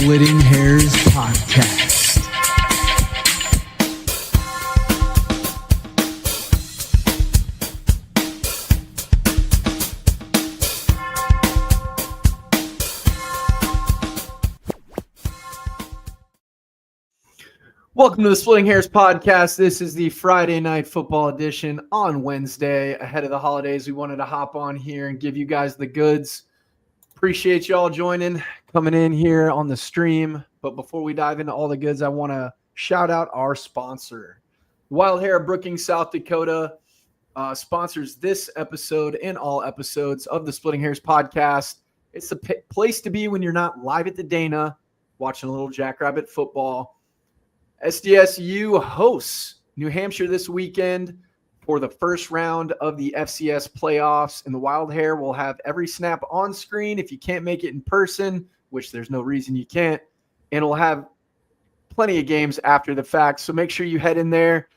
Splitting Hairs Podcast. Welcome to the Splitting Hairs Podcast. This is the Friday Night Football edition on Wednesday. Ahead of the holidays, we wanted to hop on here and give you guys the goods. Appreciate you all coming in here on the stream. But before we dive into all the goods, I want to shout out our sponsor. Wild Hair of Brookings, South Dakota sponsors this episode and all episodes of the Splitting Hairs Podcast. It's the place to be when you're not live at the Dana watching a little Jackrabbit football. SDSU hosts New Hampshire this weekend for the first round of the FCS playoffs, and the Wild Hair will have every snap on screen if you can't make it in person, which there's no reason you can't, and we'll have plenty of games after the fact, so make sure you head in there.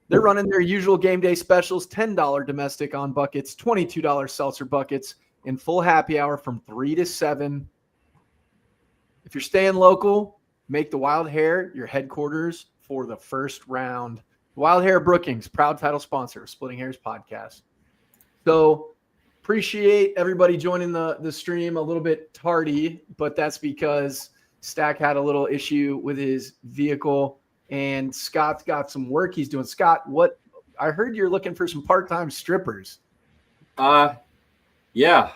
They're running their usual game day specials, $10 domestic on buckets, $22 seltzer buckets, and full happy hour from 3 to 7. If you're staying local, make the Wild Hair your headquarters for the first round. Wild Hair Brookings, proud title sponsor of Splitting Hairs Podcast. So appreciate everybody joining the stream a little bit tardy, but that's because Stack had a little issue with his vehicle, and Scott's got some work he's doing. Scott, what I heard you're looking for some part-time strippers. Yeah.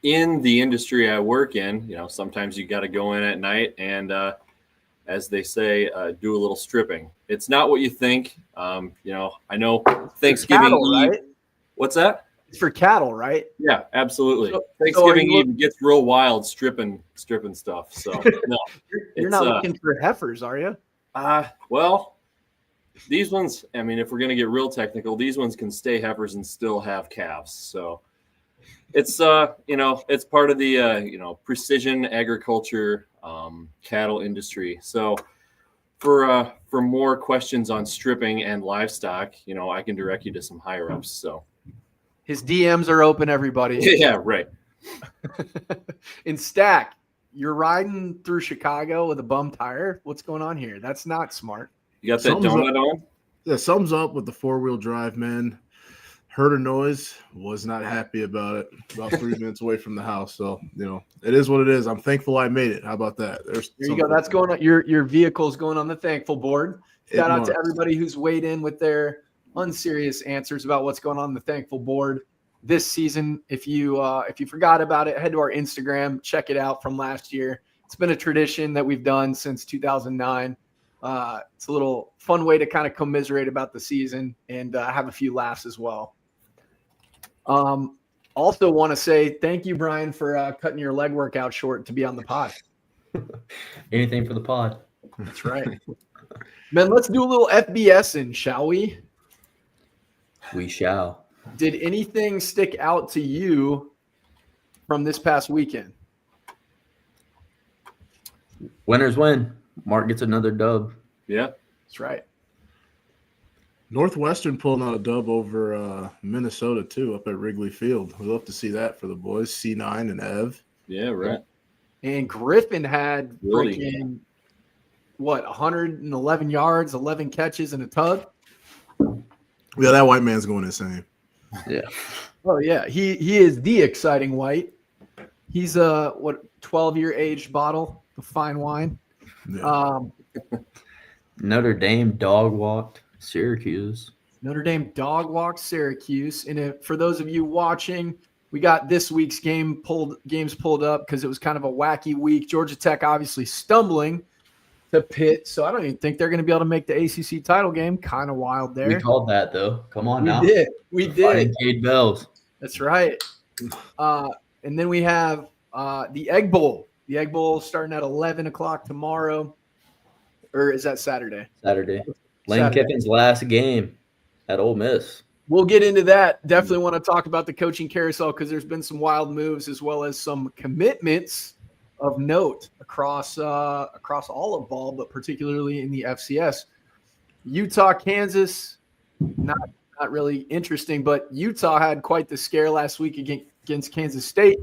In the industry I work in, sometimes you got to go in at night and, as they say, do a little stripping. It's not what you think. I know Thanksgiving cattle, Eve. right? What's that? It's for cattle, right? Yeah, absolutely. So Thanksgiving Eve gets real wild stripping stuff. So no, you're not looking for heifers, are you? Well, these ones. I mean, if we're gonna get real technical, these ones can stay heifers and still have calves. So. It's it's part of the precision agriculture cattle industry. So for more questions on stripping and livestock, I can direct you to some higher ups. So his DMs are open, everybody. Yeah, right. In Stack, you're riding through Chicago with a bum tire. What's going on here? That's not smart. You got that donut on? Yeah, thumbs up with the four-wheel drive, man. Heard a noise, was not happy about it. About 3 minutes away from the house. So, it is what it is. I'm thankful I made it. How about that? There you go. That's going on. Your vehicle's going on the thankful board. Shout out to everybody who's weighed in with their unserious answers about what's going on the thankful board this season. If you forgot about it, head to our Instagram, check it out from last year. It's been a tradition that we've done since 2009. It's a little fun way to kind of commiserate about the season and have a few laughs as well. Also want to say thank you, Brian, for cutting your leg workout short to be on the pod. Anything for the pod. That's right. Man, let's do a little FBS'n, shall we? We shall. Did anything stick out to you from this past weekend? Winners win. Mark gets another dub. Yeah. That's right. Northwestern pulling out a dub over Minnesota, too, up at Wrigley Field. We'd love to see that for the boys, C9 and Ev. Yeah, right. And Griffin had Really? freaking, 111 yards, 11 catches, and a tug? Yeah, that white man's going insane. Yeah. Oh, yeah. He is the exciting white. He's a, 12-year aged bottle of fine wine. Yeah. Notre Dame dog walked Syracuse. Notre Dame dog walked Syracuse. And for those of you watching, we got this week's games pulled up because it was kind of a wacky week. Georgia Tech obviously stumbling to Pitt, so I don't even think they're going to be able to make the ACC title game. Kind of wild there. We called that, though. Come on now. We did. Cade Bells. That's right. And then we have the Egg Bowl. The Egg Bowl starting at 11 o'clock tomorrow. Or is that Saturday? Saturday. Lane Kiffin's last game at Ole Miss. We'll get into that. Definitely want to talk about the coaching carousel because there's been some wild moves as well as some commitments of note across all of ball, but particularly in the FCS. Utah, Kansas, not really interesting, but Utah had quite the scare last week against Kansas State.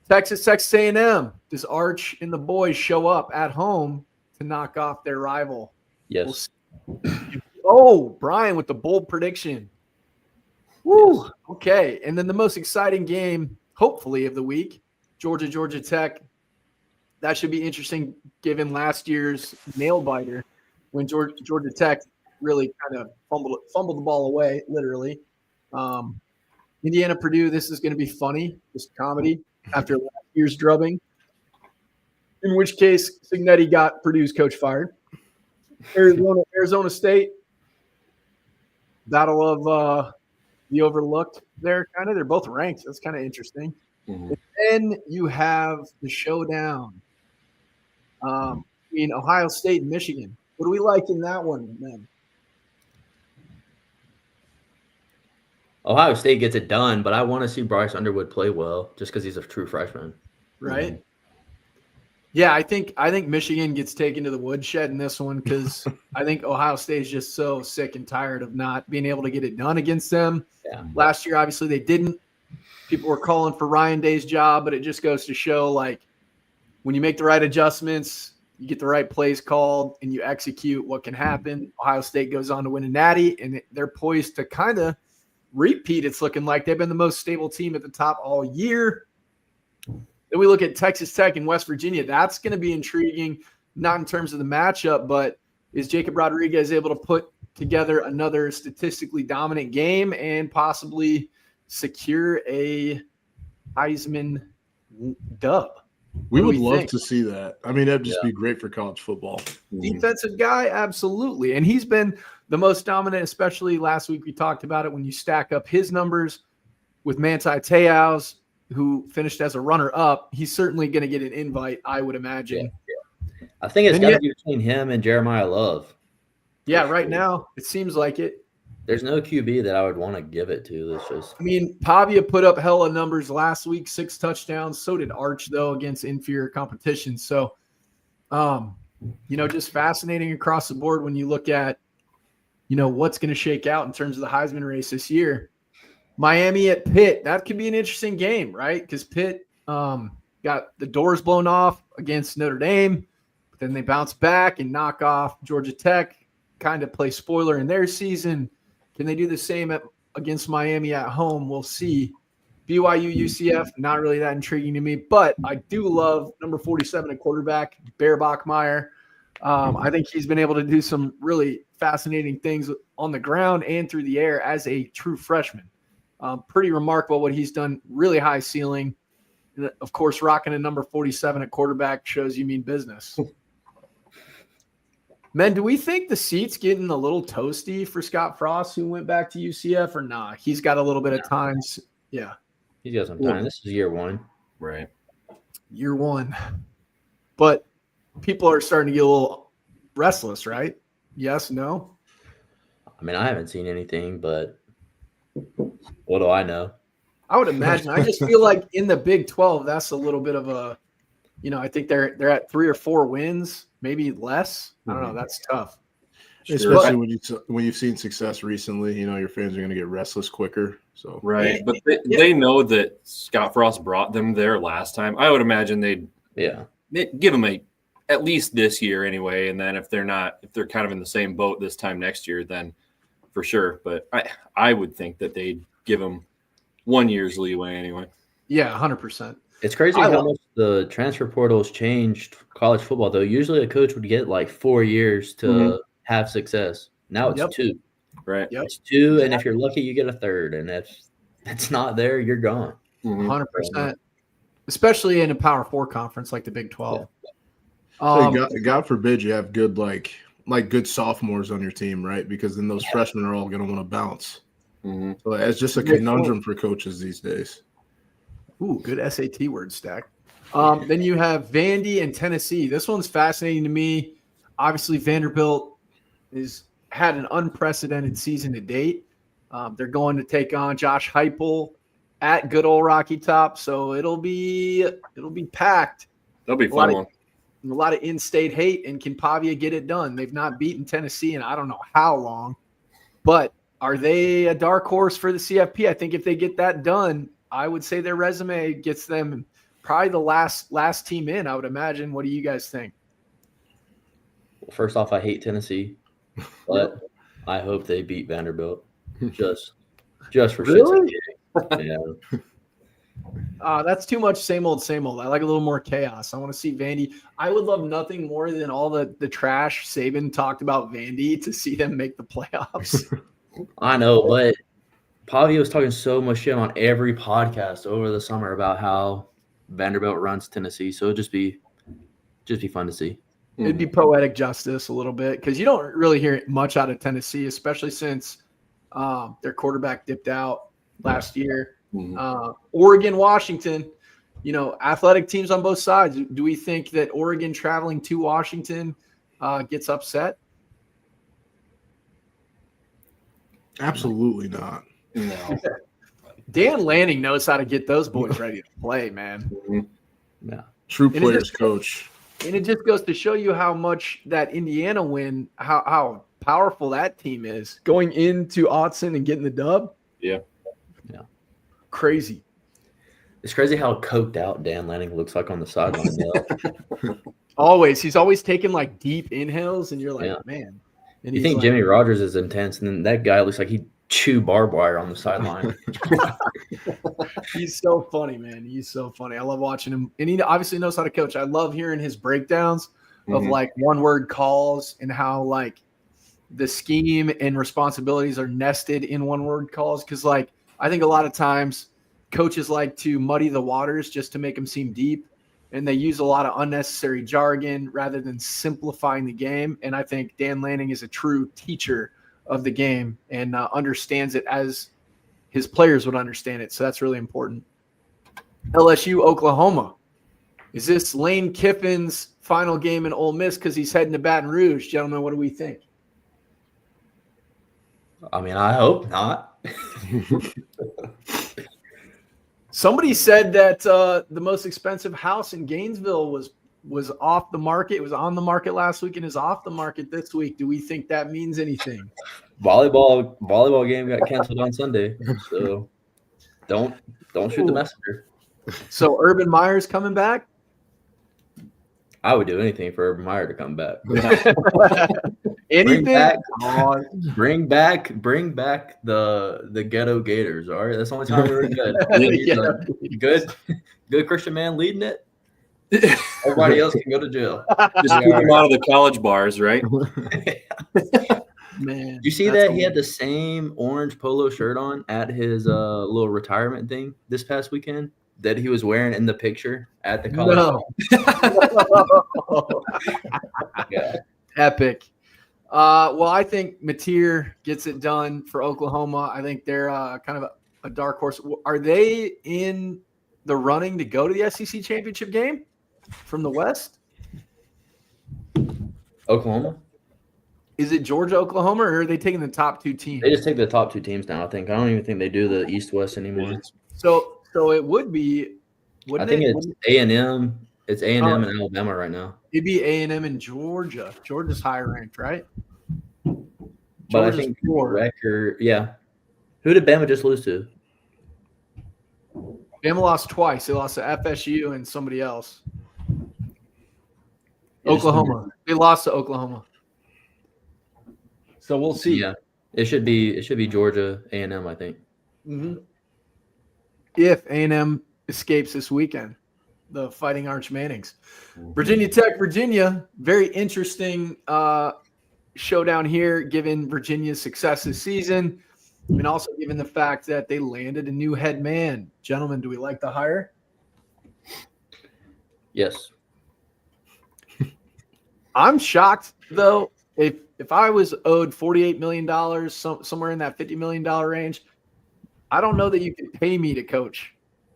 Texas A&M. Does Arch and the boys show up at home to knock off their rival? Yes. Oh, Brian with the bold prediction. Woo. Yes. Okay. And then the most exciting game, hopefully, of the week, Georgia Tech. That should be interesting given last year's nail biter when Georgia Tech really kind of fumbled the ball away, literally. Indiana Purdue, this is going to be funny, just comedy after last year's drubbing, in which case Signetti got Purdue's coach fired. Arizona State, battle of the overlooked there, kind of. They're both ranked. That's kind of interesting. Mm-hmm. And then you have the showdown between Ohio State and Michigan. What do we like in that one, man? Ohio State gets it done, but I want to see Bryce Underwood play well just because he's a true freshman. Right. Mm-hmm. Yeah, I think Michigan gets taken to the woodshed in this one because I think Ohio State is just so sick and tired of not being able to get it done against them. Yeah. Last year, obviously, they didn't. People were calling for Ryan Day's job, but it just goes to show, like, when you make the right adjustments, you get the right plays called, and you execute what can happen. Ohio State goes on to win a natty, and they're poised to kind of repeat. It's looking like they've been the most stable team at the top all year. Then we look at Texas Tech and West Virginia. That's going to be intriguing, not in terms of the matchup, but is Jacob Rodriguez able to put together another statistically dominant game and possibly secure a Heisman dub? We would love to see that. I mean, that'd just be great for college football. Defensive guy, absolutely. And he's been the most dominant, especially last week we talked about it when you stack up his numbers with Manti Te'o's, who finished as a runner-up. He's certainly going to get an invite, I would imagine. Yeah. I think it's got to be between him and Jeremiah Love. Yeah, right now it seems like it. There's no QB that I would want to give it to. It's just, I mean, Pavia put up hella numbers last week, 6 touchdowns. So did Arch, though, against inferior competition. So, just fascinating across the board when you look at, what's going to shake out in terms of the Heisman race this year. Miami at Pitt, that could be an interesting game, right? Because Pitt got the doors blown off against Notre Dame, but then they bounce back and knock off Georgia Tech, kind of play spoiler in their season. Can they do the same against Miami at home? We'll see. BYU, UCF, not really that intriguing to me, but I do love number 47 at quarterback, Bear Bachmeier. I think he's been able to do some really fascinating things on the ground and through the air as a true freshman. Pretty remarkable what he's done, really high ceiling. And of course, rocking a number 47 at quarterback shows you mean business. Men, do we think the seat's getting a little toasty for Scott Frost, who went back to UCF, or not? He's got a little bit of time. Yeah. He's got some time. This is year one. Right. Year one. But people are starting to get a little restless, right? Yes, no? I mean, I haven't seen anything, but what do I know? I would imagine. I just feel like in the Big 12, that's a little bit of a, I think they're at 3 or 4 wins, maybe less. I don't know. That's tough. Especially when you've seen success recently, your fans are going to get restless quicker. So right, but they know that Scott Frost brought them there last time. I would imagine they'd give them at least this year anyway, and then if they're kind of in the same boat this time next year, then for sure. But I would think that they'd give them 1 year's leeway anyway. Yeah, 100%. It's crazy how much the transfer portal's changed college football, though. Usually a coach would get like 4 years to have success. Now it's 2. Right. Yep. It's 2, and if you're lucky, you get a 3rd. And if it's not there, you're gone. 100%. Especially in a Power 4 conference like the Big 12. Yeah. God forbid you have good good sophomores on your team, right? Because then those freshmen are all going to want to bounce. Mm-hmm. So it's just a conundrum for coaches these days. Ooh, good SAT word stack. Then you have Vandy and Tennessee. This one's fascinating to me. Obviously, Vanderbilt has had an unprecedented season to date. They're going to take on Josh Heupel at good old Rocky Top, so it'll be packed. That'll be a fun one. A lot of in-state hate, and can Pavia get it done? They've not beaten Tennessee in I don't know how long, but are they a dark horse for the CFP? I think if they get that done, I would say their resume gets them probably the last team in, I would imagine. What do you guys think? First off, I hate Tennessee, but I hope they beat Vanderbilt just for shits and gigs. Yeah. That's too much same old, same old. I like a little more chaos. I want to see Vandy. I would love nothing more than all the trash Saban talked about Vandy to see them make the playoffs. I know, but Pavi was talking so much shit on every podcast over the summer about how Vanderbilt runs Tennessee. So it'd just be fun to see. It'd be poetic justice a little bit because you don't really hear much out of Tennessee, especially since their quarterback dipped out last year. Oregon, Washington, athletic teams on both sides. Do we think that Oregon traveling to Washington gets upset? Absolutely not. No. Dan Lanning knows how to get those boys ready to play, man. Yeah. True players coach. And it just goes to show you how much that Indiana win, how powerful that team is going into Autzen and getting the dub. Yeah. Crazy. It's crazy how coked out Dan Lanning looks like on the sideline. He's always taking like deep inhales, and you're like, man. And you think Jimmy Rogers is intense, and then that guy looks like he'd chew barbed wire on the sideline. He's so funny, man. He's so funny. I love watching him, and he obviously knows how to coach. I love hearing his breakdowns of like one-word calls and how like the scheme and responsibilities are nested in one-word calls. Because like I think a lot of times coaches like to muddy the waters just to make them seem deep, and they use a lot of unnecessary jargon rather than simplifying the game. And I think Dan Lanning is a true teacher of the game and understands it as his players would understand it. So that's really important. LSU, Oklahoma. Is this Lane Kiffin's final game in Ole Miss because he's heading to Baton Rouge? Gentlemen, what do we think? I mean, I hope not. Somebody said that the most expensive house in Gainesville was off the market. It was on the market last week and is off the market this week. Do we think that means anything? Volleyball game got canceled on Sunday, so don't shoot the messenger. So Urban Meyer's coming back? I would do anything for Urban Meyer to come back. Anything? Bring back the Ghetto Gators. All right, that's the only time we were good. Good Christian man leading it. Everybody else can go to jail. Just keep them out of the college bars, right? Man, you see that he had the same orange polo shirt on at his little retirement thing this past weekend that he was wearing in the picture at the college. No. Yeah. Epic. Well, I think Mateer gets it done for Oklahoma. I think they're kind of a dark horse. Are they in the running to go to the SEC championship game from the West? Oklahoma? Is it Georgia, Oklahoma, or are they taking the top two teams? They just take the top two teams now, I think. I don't even think they do the East-West anymore. So it would be – I think it's A&M. It's A&M and Alabama right now. It'd be A&M and Georgia. Georgia's higher ranked, right? But I think record, yeah. Who did Bama just lose to? Bama lost twice. They lost to FSU and somebody else. Oklahoma. They lost to Oklahoma. So we'll see. Yeah, it should be Georgia A&M, I think. Mm-hmm. If A&M escapes this weekend, the Fighting Arch Mannings. Virginia Tech, Virginia, very interesting showdown here, given Virginia's success this season, and also given the fact that they landed a new head man. Gentlemen, do we like the hire? Yes. I'm shocked, though. If I was owed $48 million, somewhere in that $50 million range, I don't know that you can pay me to coach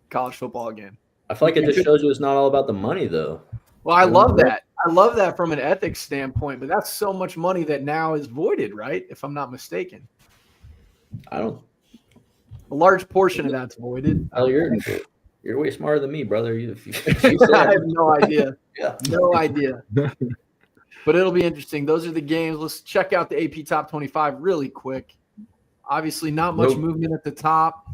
college football again. I feel like it just shows you it's not all about the money, though. Well, I love that. I love that from an ethics standpoint, but that's so much money that now is voided, right? If I'm not mistaken. A large portion of that's voided. Oh, you're way smarter than me, brother. I have no idea. Yeah. No idea. But it'll be interesting. Those are the games. Let's check out the AP Top 25 really quick. Obviously, not much movement at the top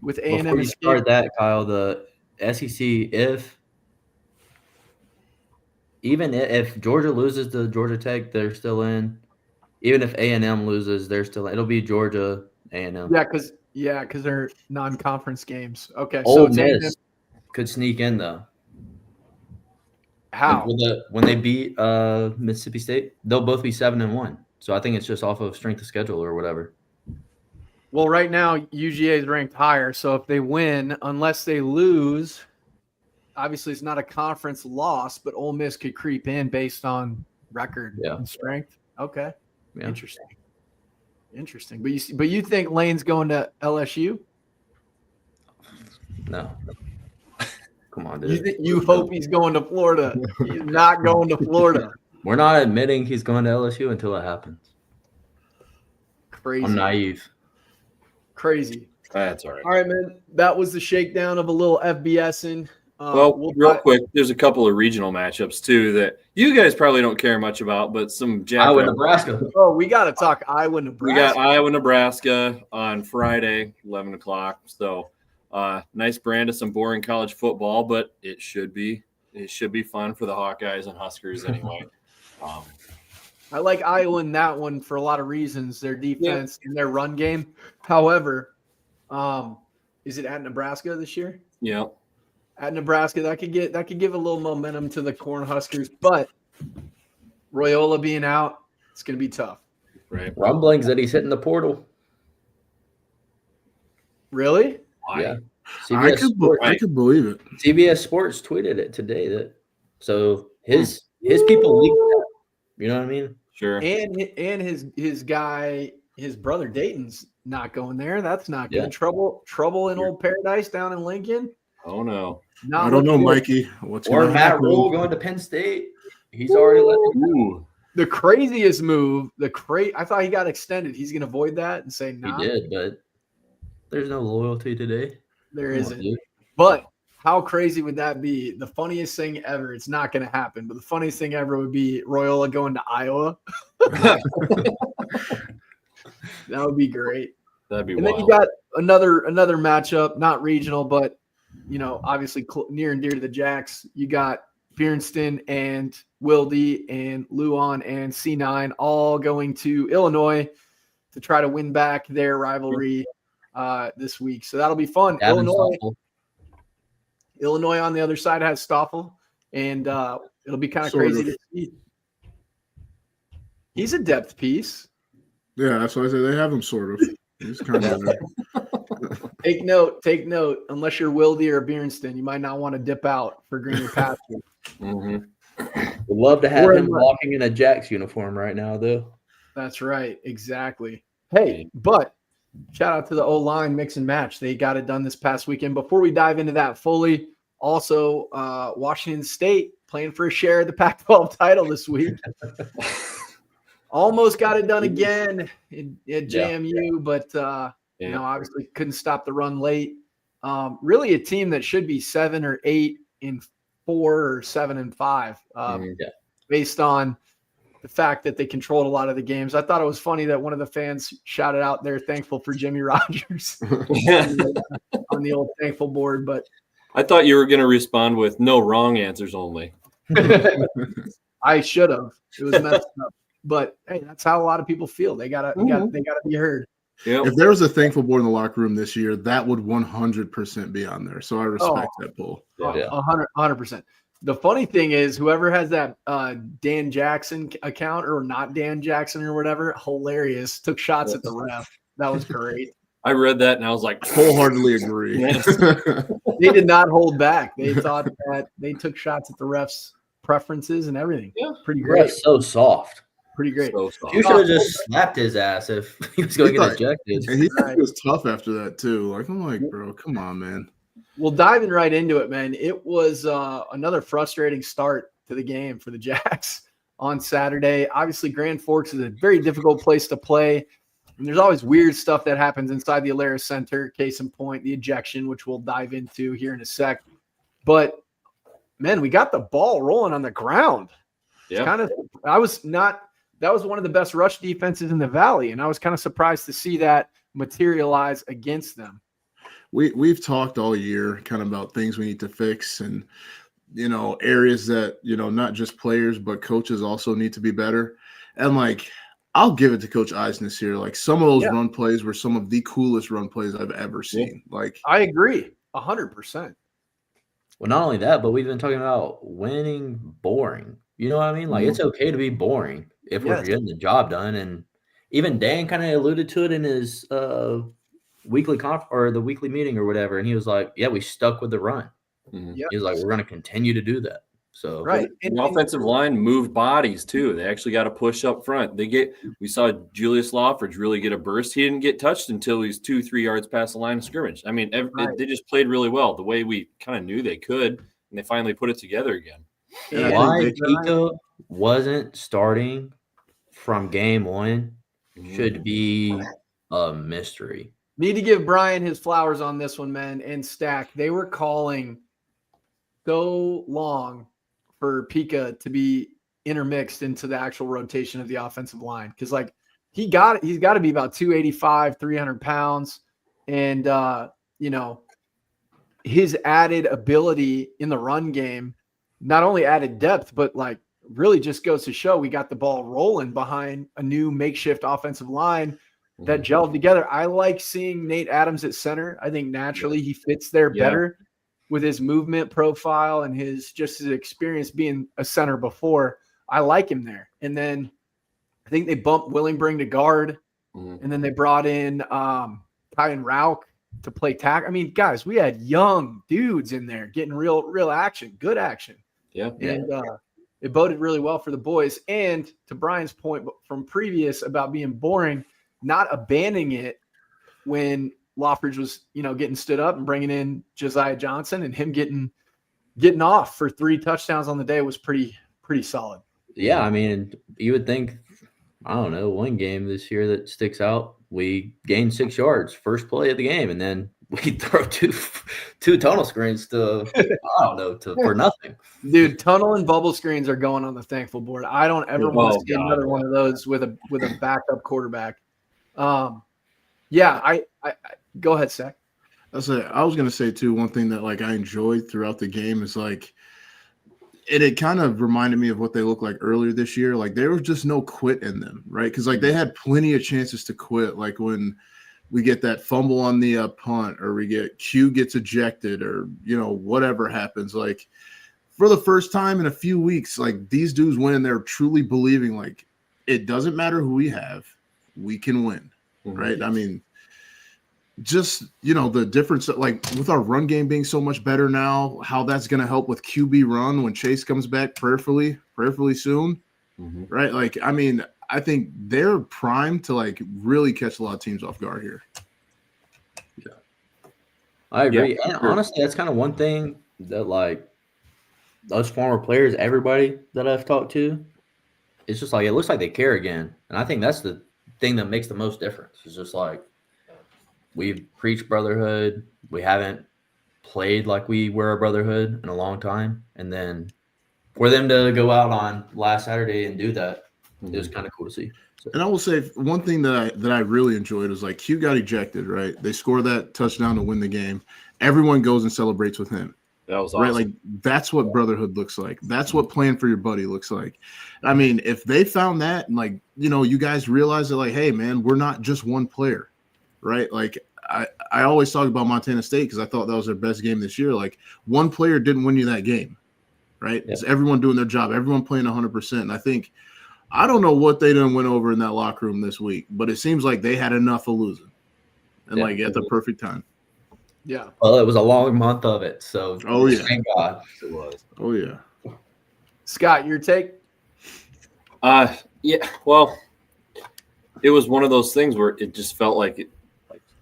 with A&M. Before you start that, Kyle, the SEC, if Georgia loses to Georgia Tech, they're still in. Even if A&M loses, they're still in. It'll be Georgia, A&M. Yeah, because they're non-conference games. Okay, so Ole it's A&M. Miss could sneak in though. How? When they beat Mississippi State, they'll both be 7-1. So I think it's just off of strength of schedule or whatever. Well, right now UGA is ranked higher, so if they win, unless they lose, obviously it's not a conference loss, but Ole Miss could creep in based on record and strength. Okay, yeah. Interesting. But you think Lane's going to LSU? No. Come on, dude. You hope he's going to Florida. He's not going to Florida. We're not admitting he's going to LSU until it happens. Crazy. I'm naive. Crazy. That's all right. All right, man. That was the shakedown of a little FBS'n. Real quick, there's a couple of regional matchups too that you guys probably don't care much about, but some Iowa, Nebraska. Oh, we got to talk Iowa, Nebraska. We got Iowa, Nebraska on Friday, 11 o'clock. So nice brand of some boring college football, but it should be fun for the Hawkeyes and Huskers anyway. I like Iowa in that one for a lot of reasons. Their defense and their run game. However, is it at Nebraska this year? Yeah. At Nebraska, that could give a little momentum to the Cornhuskers, but Royola being out, it's going to be tough. Right. Rumblings that he's hitting the portal. Really? Yeah. I could believe it. CBS Sports tweeted it today that so his people leaked that. You know what I mean? Sure. And his guy, his brother Dayton's not going there. That's not good. Yeah. Trouble in Old Paradise down in Lincoln. Oh no. I don't know, Mikey. What's going on? Matt Rule going to Penn State. He's already let him go. The craziest move, I thought he got extended. He's going to avoid that and say no. He did, but there's no loyalty today. There isn't. But how crazy would that be? The funniest thing ever. It's not going to happen, but the funniest thing ever would be Royola going to Iowa. That would be great. That'd be and wild. Then you got another matchup, not regional, but obviously near and dear to the Jacks. You got Bearston and Wildy and Luan and C9 all going to Illinois to try to win back their rivalry this week. So that'll be fun. Illinois on the other side has Stoffel, and it'll be kind of crazy to see. He's a depth piece. Yeah, that's why I say they have him sort of. He's kind of there. Take note. Unless you're Wildy or Bearston, you might not want to dip out for greener pastures. Would love to have him walking in a Jacks uniform right now, though. That's right. Exactly. Hey, but shout out to the O-line mix and match. They got it done this past weekend. Before we dive into that fully, also Washington State playing for a share of the Pac-12 title this week. Almost got it done again at JMU, but obviously couldn't stop the run late. Really a team that should be 7 or 8 in 4 or 7 and 5, based on the fact that they controlled a lot of the games. I thought it was funny that one of the fans shouted out they're thankful for Jimmy Rogers on the old thankful board. But I thought you were going to respond with no wrong answers only. I should have. It was messed up. But hey, that's how a lot of people feel. They gotta be heard. Yep. If there was a thankful board in the locker room this year, that would 100% be on there. So I respect that poll. 100%. The funny thing is, whoever has that Dan Jackson account or not Dan Jackson or whatever, hilarious, took shots at the ref. That was great. I read that and I was like, wholeheartedly agree. They did not hold back. They thought that they took shots at the refs' preferences and everything. Yeah, pretty great. Ref's so soft. Pretty great. You should have just slapped his ass if he was going to get ejected. And he was tough after that too. I'm like, bro, come on, man. Well, diving right into it, man. It was another frustrating start to the game for the Jacks on Saturday. Obviously, Grand Forks is a very difficult place to play. And there's always weird stuff that happens inside the Alaris Center. Case in point, the ejection, which we'll dive into here in a sec. But, man, we got the ball rolling on the ground. Yeah. That was one of the best rush defenses in the Valley, and I was kind of surprised to see that materialize against them. we've talked all year kind of about things we need to fix and areas that not just players but coaches also need to be better. And like I'll give it to Coach Eisen this year. Like some of those run plays were some of the coolest run plays I've ever seen. Like I agree 100%. Well, not only that, but we've been talking about winning boring. You know what I mean? Like it's okay to be boring if we're getting the job done. And even Dan kind of alluded to it in his weekly or the weekly meeting or whatever. And he was like, "Yeah, we stuck with the run." He was like, "We're going to continue to do that." So right, the offensive line moved bodies too. They actually got a push up front. We saw Julius Lawford really get a burst. He didn't get touched until he's 2-3 yards past the line of scrimmage. I mean, they just played really well the way we kind of knew they could, and they finally put it together again. Why Pico wasn't starting from game one should be a mystery. Need to give Brian his flowers on this one, man. And Stack, they were calling so long for Pika to be intermixed into the actual rotation of the offensive line. Because like he's got to be about 285, 300 pounds. And his added ability in the run game, not only added depth, but like really just goes to show we got the ball rolling behind a new makeshift offensive line that gelled together. I like seeing Nate Adams at center. I think naturally he fits there better with his movement profile and his experience being a center before. I like him there. And then I think they bumped Willingbrink to guard, and then they brought in Kyan Rauch to play tackle. I mean, guys, we had young dudes in there getting real action, good action. Yeah. And it boded really well for the boys. And to Brian's point from previous about being boring, not abandoning it when Lawford was, getting stood up and bringing in Josiah Johnson, and him getting off for 3 touchdowns on the day was pretty solid. Yeah, I mean, you would think, I don't know, one game this year that sticks out, we gained 6 yards first play of the game, and then we throw two tunnel screens for nothing. Dude, tunnel and bubble screens are going on the thankful board. I don't ever want to see another one of those with a backup quarterback. I go ahead, Zach. I was going to say too, one thing that like I enjoyed throughout the game is like it kind of reminded me of what they looked like earlier this year. Like there was just no quit in them, right? Because like they had plenty of chances to quit. Like when we get that fumble on the punt, or we get Q gets ejected, or whatever happens. Like for the first time in a few weeks, like these dudes went in there truly believing like it doesn't matter who we have, we can win, right? I mean, just the difference like with our run game being so much better now, how that's going to help with QB run when Chase comes back prayerfully soon, right? Like I mean, I think they're primed to like really catch a lot of teams off guard here. Yeah, I agree. And honestly, that's kind of one thing that like those former players, everybody that I've talked to, it's just like it looks like they care again, and I think that's the thing that makes the most difference. It's just like we've preached brotherhood. We haven't played like we were a brotherhood in a long time. And then for them to go out on last Saturday and do that, it was kind of cool to see. So. And I will say one thing that I really enjoyed was like Q got ejected, right? They score that touchdown to win the game. Everyone goes and celebrates with him. That was awesome. Right? Like that's what brotherhood looks like. That's what playing for your buddy looks like. I mean, if they found that and like, you guys realize that like, hey man, we're not just one player. Right? Like I always talk about Montana State because I thought that was their best game this year. Like one player didn't win you that game, right? It's everyone doing their job, everyone playing 100%. And I don't know what they done went over in that locker room this week, but it seems like they had enough of losing and like at the perfect time. Yeah. Well, it was a long month of it. So thank God it was. Oh yeah. Scott, your take? Yeah. Well, it was one of those things where it just felt like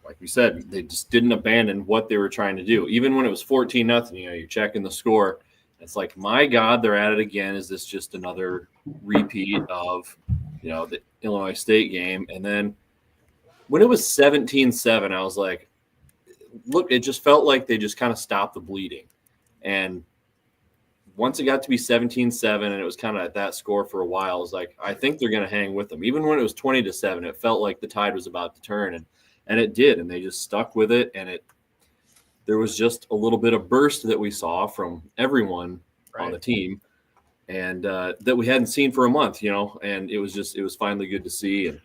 like we said, they just didn't abandon what they were trying to do. Even when it was 14-0, you're checking the score. It's like, my God, they're at it again. Is this just another repeat of, the Illinois State game? And then when it was 17-7, I was like, look, it just felt like they just kind of stopped the bleeding. And once it got to be 17-7 and it was kind of at that score for a while, I was like, I think they're going to hang with them. Even when it was 20-7, it felt like the tide was about to turn, and it did, and they just stuck with it. And there was just a little bit of burst that we saw from everyone on the team, and that we hadn't seen for a month, and it was finally good to see. And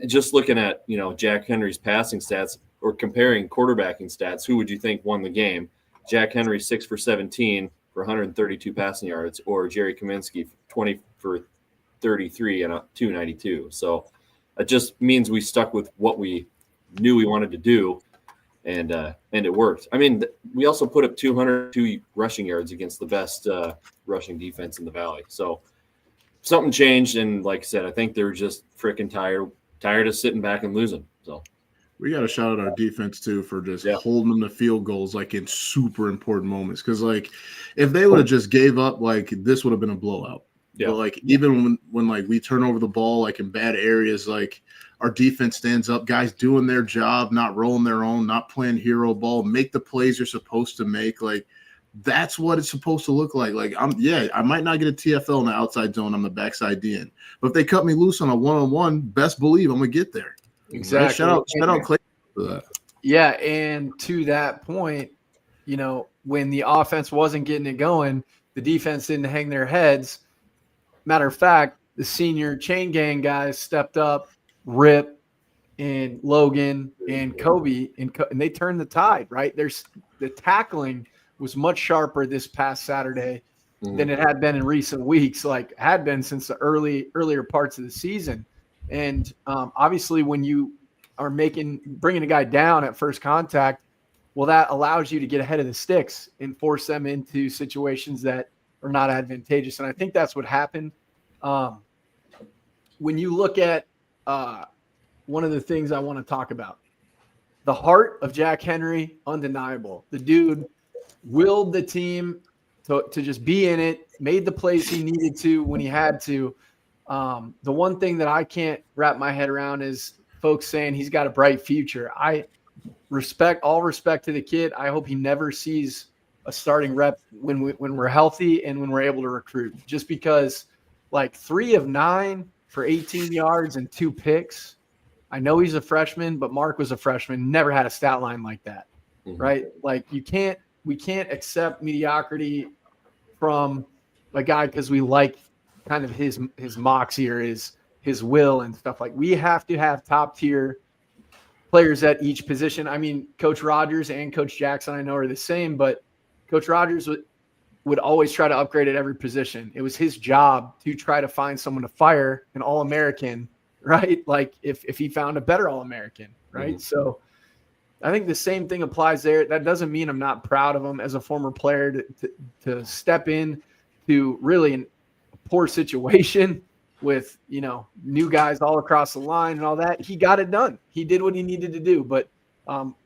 just looking at, Jack Henry's passing stats or comparing quarterbacking stats, who would you think won the game? Jack Henry 6 for 17 for 132 passing yards, or Jerry Kaminsky 20 for 33 and 292. So it just means we stuck with what we knew we wanted to do, and it worked. I mean, we also put up 202 rushing yards against the best rushing defense in the Valley. So something changed, and like I said, I think they're just freaking tired of sitting back and losing. So we got to shout out our defense too for just holding them to field goals like in super important moments. Because like if they would have just gave up, like this would have been a blowout. Yeah. But like even when like we turn over the ball like in bad areas, like our defense stands up, guys doing their job, not rolling their own, not playing hero ball, make the plays you're supposed to make. Like that's what it's supposed to look like. Like I might not get a TFL in the outside zone. I'm the backside DN. But if they cut me loose on a one-on-one, best believe I'm gonna get there. Exactly. Right? Shout out Clay for that. Yeah, and to that point, when the offense wasn't getting it going, the defense didn't hang their heads. Matter of fact, the senior chain gang guys stepped up, Rip and Logan and Kobe, and they turned the tide, right? The tackling was much sharper this past Saturday than it had been in recent weeks, like had been since the earlier parts of the season. And obviously when you are bringing a guy down at first contact, well, that allows you to get ahead of the sticks and force them into situations that are not advantageous. And I think that's what happened. When you look at one of the things I want to talk about, the heart of Jack Henry, undeniable. The dude willed the team to just be in it, made the plays he needed to when he had to. The one thing that I can't wrap my head around is folks saying he's got a bright future. I all respect to the kid. I hope he never sees a starting rep when we're healthy and when we're able to recruit, just because like 3 of 9 for 18 yards and 2 picks. I know he's a freshman, but Mark was a freshman, never had a stat line like that. Right? Like we can't accept mediocrity from a guy because we like kind of his moxie or his will and stuff. Like we have to have top tier players at each position. I mean, Coach Rogers and Coach Jackson I know are the same, but Coach Rogers would always try to upgrade at every position. It was his job to try to find someone to fire an All-American, right? Like if he found a better All-American, right? So I think the same thing applies there. That doesn't mean I'm not proud of him as a former player to step in to really a poor situation with, new guys all across the line and all that. He got it done. He did what he needed to do. But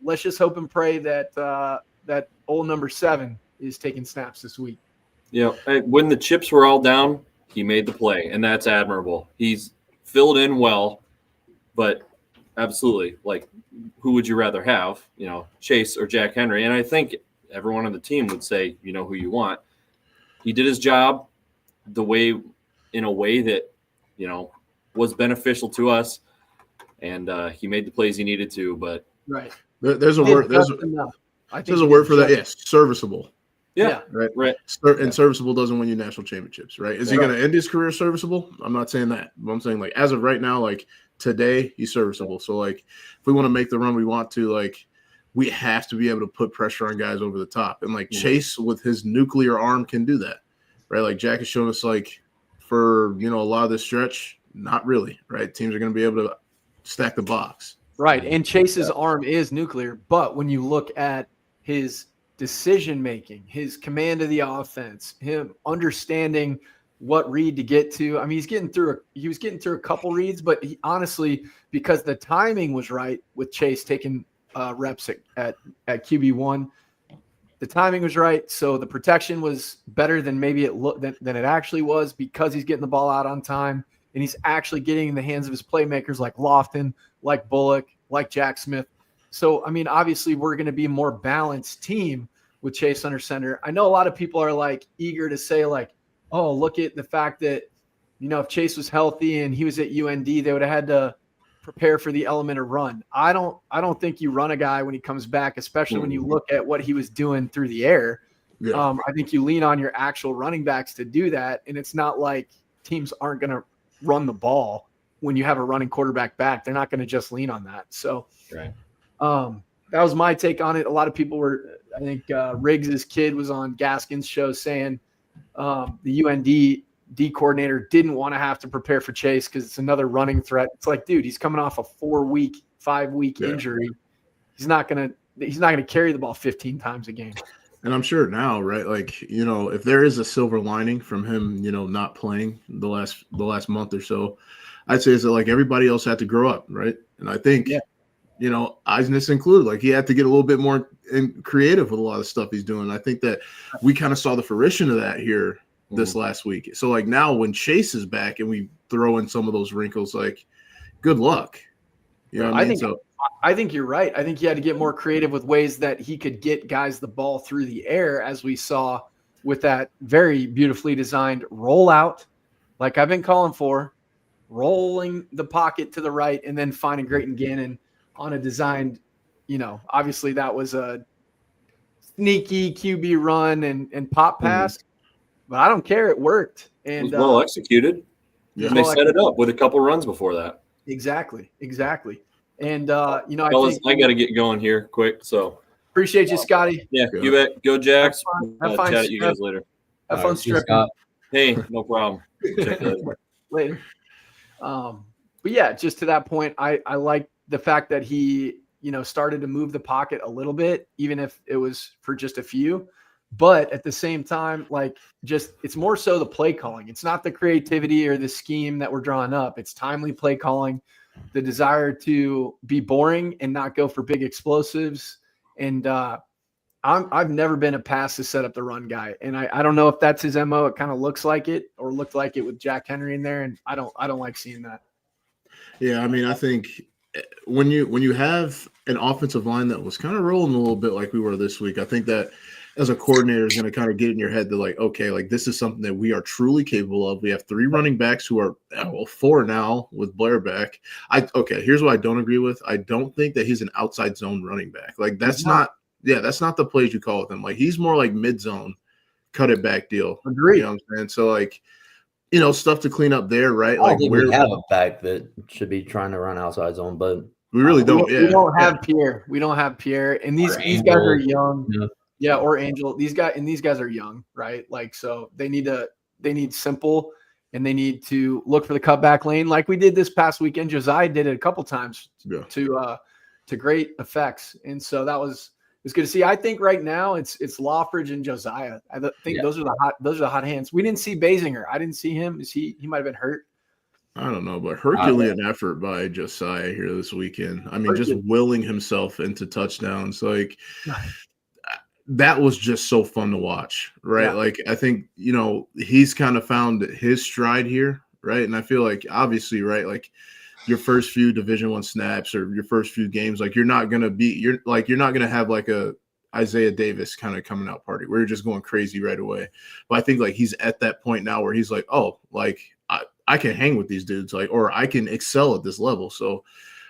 let's just hope and pray that that old number 7 is taking snaps this week. Yeah. When the chips were all down, he made the play, and that's admirable. He's filled in well, but absolutely, like, who would you rather have, Chase or Jack Henry? And I think everyone on the team would say, who you want. He did his job in a way that, was beneficial to us, and he made the plays he needed to. But right, there's a word. There's a word for that. Yes, serviceable. Yeah. Right. And serviceable doesn't win you national championships, right? Is he going to end his career serviceable? I'm not saying that. But I'm saying, like, as of right now, like today, he's serviceable. So, like, if we want to make the run we want to, like, we have to be able to put pressure on guys over the top. And, like, Chase with his nuclear arm can do that, right? Like, Jack has shown us, like, for, a lot of this stretch, not really, right? Teams are going to be able to stack the box. Right. And Chase's arm is nuclear. But when you look at his decision-making, his command of the offense, him understanding what read to get to. I mean, he was getting through a couple reads, but he honestly, because the timing was right with Chase taking reps at QB1, the timing was right. So the protection was better than maybe than it actually was, because he's getting the ball out on time and he's actually getting in the hands of his playmakers like Lofton, like Bullock, like Jack Smith. So, I mean, obviously we're going to be a more balanced team with Chase under center. I know a lot of people are like eager to say like, oh, look at the fact that, if Chase was healthy and he was at UND, they would have had to prepare for the element of run. I don't think you run a guy when he comes back, especially when you look at what he was doing through the air. Yeah. I think you lean on your actual running backs to do that, and it's not like teams aren't going to run the ball when you have a running quarterback back. They're not going to just lean on that. So Right. that was my take on it. A lot of people were, I think Riggs's kid was on Gaskin's show saying the UND D coordinator didn't want to have to prepare for Chase because it's another running threat. It's like, dude, he's coming off a 4-week, 5-week injury. He's not gonna carry the ball 15 times a game. And I'm sure now, right? Like, if there is a silver lining from him, not playing the last month or so, I'd say is that like everybody else had to grow up, right? And I think, Eisness included, like he had to get a little bit more creative with a lot of stuff he's doing. I think that we kind of saw the fruition of that here this last week. So like now when Chase is back and we throw in some of those wrinkles, like good luck. You know what I mean? I think you're right. I think he had to get more creative with ways that he could get guys the ball through the air, as we saw with that very beautifully designed rollout, like I've been calling for, rolling the pocket to the right and then finding Grayton Gannon on a designed, obviously that was a sneaky QB run and pop pass, but I don't care. It worked. And it was well executed. Yeah. And they set it up with a couple runs before that. Exactly. And, I got to get going here quick. So appreciate you, Scotty. Yeah, you bet. Go Jacks. Have fun. Chat at you guys later. Have fun stripping. Hey, no problem. Check you later. But yeah, just to that point, I like the fact that he, started to move the pocket a little bit, even if it was for just a few. But at the same time, it's more so the play calling. It's not the creativity or the scheme that we're drawing up. It's timely play calling, the desire to be boring and not go for big explosives. And I've never been a pass to set up the run guy. And I don't know if that's his MO. It kind of looks like it or looked like it with Jack Henry in there. And I don't like seeing that. Yeah. I mean, I think when you have an offensive line that was kind of rolling a little bit like we were this week, I think that as a coordinator is going to kind of get in your head that like, okay, like this is something that we are truly capable of. We have 3 running backs who are 4 now with Blair back. Here's what I don't agree with. I don't think that he's an outside zone running back. Like that's not the plays you call with him. Like he's more like mid zone, cut it back deal. Agreed. You know what I'm saying? So like, stuff to clean up there, right? I don't think we have a back that should be trying to run outside zone, but we really don't. We don't have Pierre. We don't have Pierre, and these guys are young. Yeah, or Angel. These guys are young, right? Like, so they need simple, and they need to look for the cutback lane, like we did this past weekend. Josiah did it a couple times to great effects, and so it's good to see. I think right now it's Loffridge and Josiah. I think those are the hot hands. We didn't see Basinger. I didn't see him. He might have been hurt. I don't know, but Herculean effort by Josiah here this weekend. I mean, just willing himself into touchdowns, like. That was just so fun to watch, right? Yeah. Like, I think, he's kind of found his stride here, right? And I feel like, obviously, right, like your first few Division I snaps or your first few games, like you're not going to have like a Isaiah Davis kind of coming out party where you're just going crazy right away. But I think like he's at that point now where he's like, oh, like I can hang with these dudes, like, or I can excel at this level. So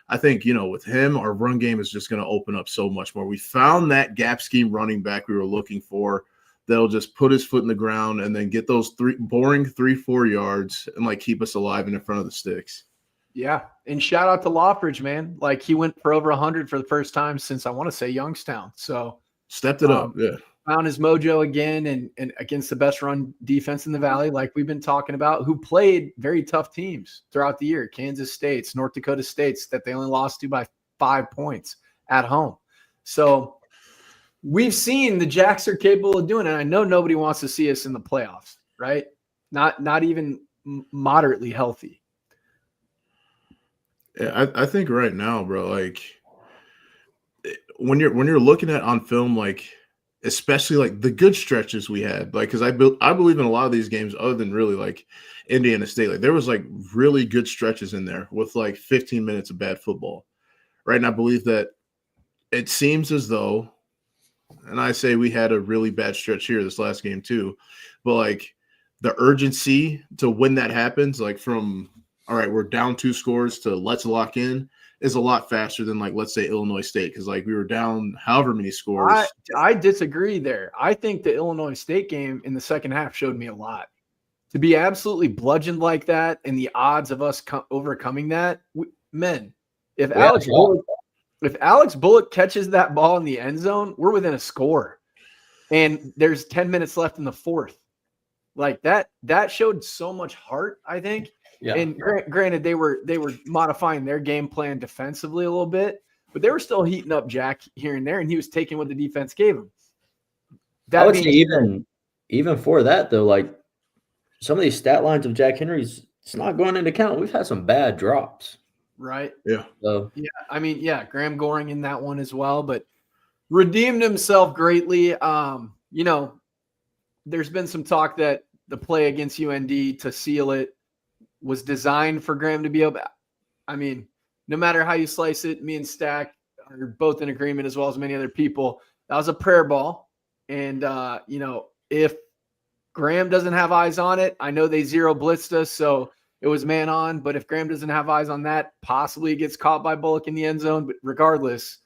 I think, with him, our run game is just going to open up so much more. We found that gap scheme running back we were looking for that'll just put his foot in the ground and then get those 3-4 yards and like keep us alive and in front of the sticks. Yeah. And shout out to Loffridge, man. Like he went for over 100 for the first time since I want to say Youngstown. So stepped it up. Yeah. Found his mojo again and against the best run defense in the Valley, like we've been talking about, who played very tough teams throughout the year. Kansas States, North Dakota States, that they only lost to by 5 points at home. So we've seen the Jacks are capable of doing it. I know nobody wants to see us in the playoffs, right? Not even moderately healthy. Yeah, I think right now, bro, like when you're looking at on film, like especially like the good stretches we had, like, because I believe in a lot of these games other than really like Indiana State, like there was like really good stretches in there with like 15 minutes of bad football, right? And I believe that it seems as though, and I say we had a really bad stretch here this last game too, but like the urgency to when that happens, like from all right, we're down 2 scores to let's lock in is a lot faster than like, let's say Illinois State. Cause like we were down however many scores. I disagree there. I think the Illinois State game in the second half showed me a lot. To be absolutely bludgeoned like that and the odds of us overcoming that, if Alex Bullock catches that ball in the end zone, we're within a score. And there's 10 minutes left in the fourth. Like that showed so much heart, I think. Yeah. And granted, they were modifying their game plan defensively a little bit, but they were still heating up Jack here and there, and he was taking what the defense gave him. I would say even for that though, like some of these stat lines of Jack Henry's, it's not going into account. We've had some bad drops. Right. Yeah. So yeah, I mean, yeah, Graham Goring in that one as well, but redeemed himself greatly. There's been some talk that the play against UND to seal it was designed for Graham to be able. I mean, no matter how you slice it, me and Stack are both in agreement, as well as many other people. That was a prayer ball. And, if Graham doesn't have eyes on it, I know they zero blitzed us, so it was man on. But if Graham doesn't have eyes on that, possibly it gets caught by Bullock in the end zone. But regardless,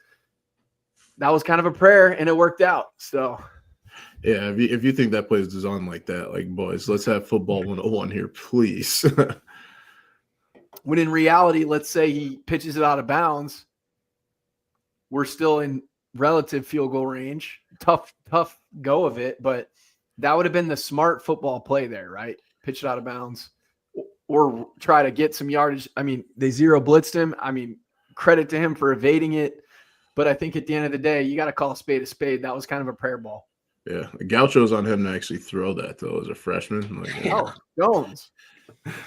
that was kind of a prayer, and it worked out. So, yeah, if you think that play is designed like that, like, boys, let's have football 101 here, please. When in reality, let's say he pitches it out of bounds, we're still in relative field goal range. Tough go of it, but that would have been the smart football play there, right? Pitch it out of bounds or try to get some yardage. I mean, they zero blitzed him. I mean, credit to him for evading it. But I think at the end of the day, you got to call a spade a spade. That was kind of a prayer ball. Yeah. Gaucho's on him to actually throw that, though, as a freshman. Like, oh, Stones.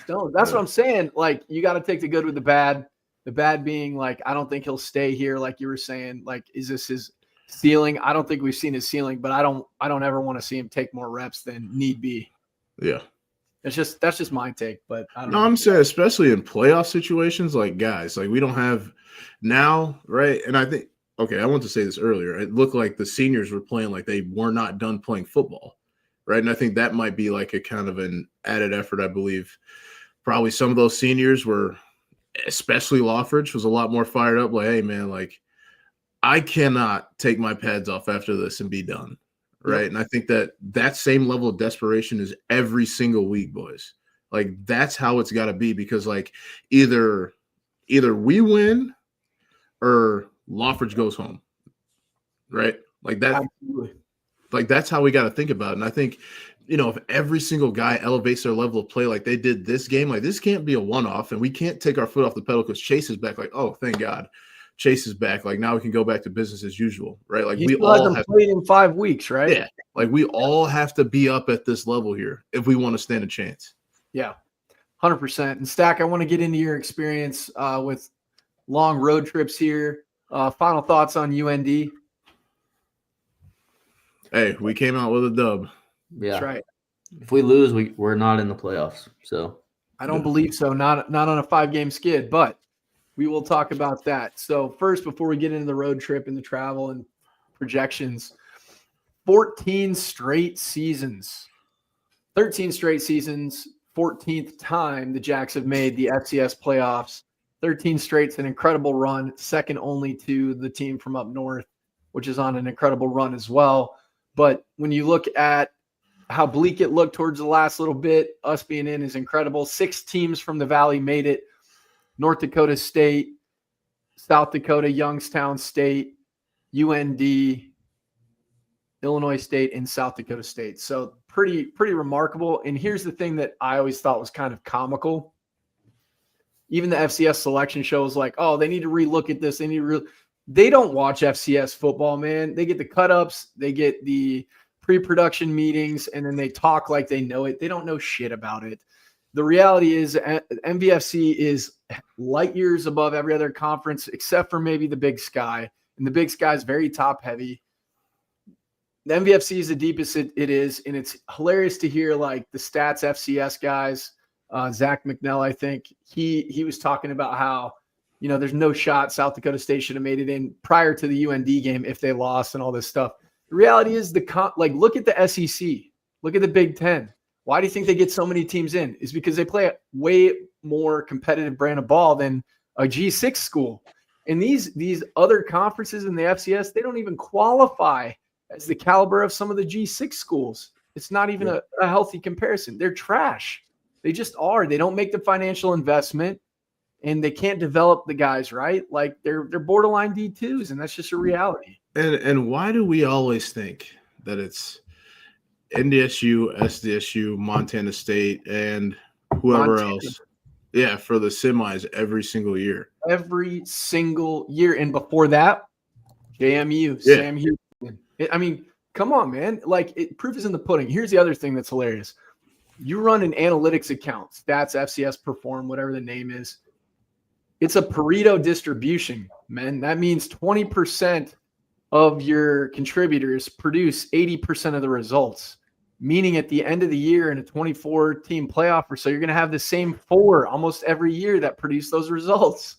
That's what I'm saying. Like, you got to take the good with the bad. The bad being, like, I don't think he'll stay here, like you were saying. Like, is this his ceiling? I don't think we've seen his ceiling, but I don't ever want to see him take more reps than need be. Yeah. That's just my take, but I don't know. I'm saying, especially in playoff situations, like, guys, like, we don't have now, right? And I think, okay, I want to say this earlier. It looked like the seniors were playing like they were not done playing football, right? And I think that might be like a kind of an added effort, I believe. Probably some of those seniors were, especially Lawfridge, was a lot more fired up. Like, hey, man, like, I cannot take my pads off after this and be done, right? Yep. And I think that same level of desperation is every single week, boys. Like, that's how it's got to be, because, like, either we win or Lawfridge goes home, right? Like that. Absolutely. Like, that's how we got to think about it. And I think, if every single guy elevates their level of play like they did this game, like, this can't be a one-off, and we can't take our foot off the pedal because Chase is back. Like, oh, thank God, Chase is back. Like, now we can go back to business as usual, right? Like, we all have played in 5 weeks, right? Yeah, like, we all have to be up at this level here if we want to stand a chance. Yeah, 100%. And Stack, I want to get into your experience with long road trips here. Final thoughts on UND? Hey, we came out with a dub. Yeah, that's right. If we lose, we're not in the playoffs. So I don't believe so. Not on a 5-game skid, but we will talk about that. So first, before we get into the road trip and the travel and projections, 14 straight seasons, 13 straight seasons, 14th time the Jacks have made the FCS playoffs. 13 straight's an incredible run, second only to the team from up north, which is on an incredible run as well. But when you look at how bleak it looked towards the last little bit, us being in is incredible. 6 teams from the Valley made it. North Dakota State, South Dakota, Youngstown State, UND, Illinois State, and South Dakota State. So pretty remarkable. And here's the thing that I always thought was kind of comical. Even the FCS selection show was like, oh, they need to relook at this. They don't watch FCS football, man. They get the cut-ups, they get the pre-production meetings, and then they talk like they know it. They don't know shit about it. The reality is MVFC is light years above every other conference except for maybe the Big Sky. And the Big Sky is very top-heavy. The MVFC is the deepest it is, and it's hilarious to hear, like, the Stats FCS guys, Zach McNell, I think, he was talking about how, there's no shot South Dakota State should have made it in prior to the UND game if they lost and all this stuff. The reality is look at the SEC, look at the Big Ten. Why do you think they get so many teams in? Is because they play way more competitive brand of ball than a G6 school. And these other conferences in the FCS, they don't even qualify as the caliber of some of the G6 schools. It's not even a healthy comparison. They're trash. They just are. They don't make the financial investment, and they can't develop the guys right. Like they're borderline D2s, and that's just a reality. And why do we always think that it's NDSU, SDSU, Montana State, and whoever else? Yeah, for the semis every single year. Every single year. And before that, JMU, Sam Houston. I mean, come on, man. Like, proof is in the pudding. Here's the other thing that's hilarious. You run an analytics account, Stats, FCS, Perform, whatever the name is. It's a Pareto distribution, man. That means 20% of your contributors produce 80% of the results. Meaning at the end of the year in a 24-team playoff or so, you're going to have the same 4 almost every year that produce those results.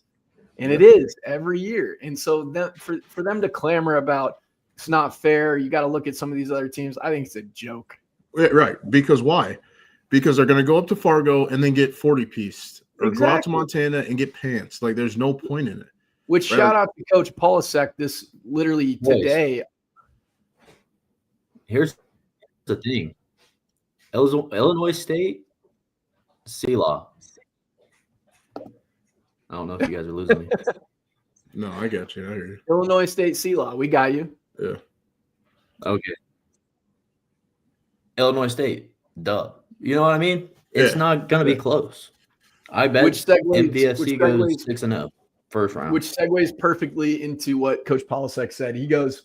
And it is every year. And so for them to clamor about it's not fair, you got to look at some of these other teams, I think it's a joke. Right. Because why? Because they're going to go up to Fargo and then get 40-pieced or go out to Montana and get pants. Like, there's no point in it. Which shout out to Coach Polasek this literally today. Here's the thing. Illinois State, C-Law. I don't know if you guys are losing me. No, I got you. I hear you. Illinois State, C-Law. We got you. Yeah. Okay. Illinois State, duh. You know what I mean? It's not going to be close. I bet FBSC goes 6-0 first round. Which segues perfectly into what Coach Polasek said. He goes,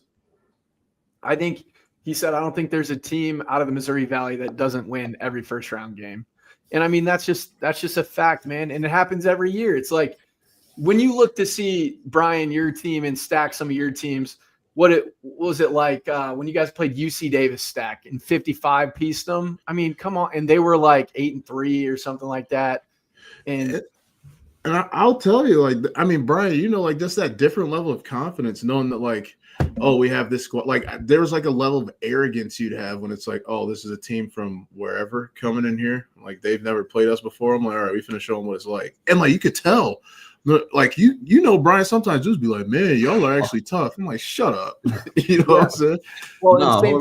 I don't think there's a team out of the Missouri Valley that doesn't win every first round game. And I mean, that's just a fact, man. And it happens every year. It's like when you look to see Brian, your team, and stack some of your teams, what was it like when you guys played UC Davis stack and 55 pieced them? I mean, come on. And they were like 8-3 or something like that. And I'll tell you, like, I mean, Brian, you know, like, just that different level of confidence, knowing that, like, oh, we have this squad. Like, there was like a level of arrogance you'd have when it's like, oh, this is a team from wherever coming in here. Like, they've never played us before. I'm like, all right, we finna show them what it's like. And like, you could tell, like, you know, Brian sometimes just be like, man, y'all are actually tough. I'm like, shut up. You know what I'm saying? Well, same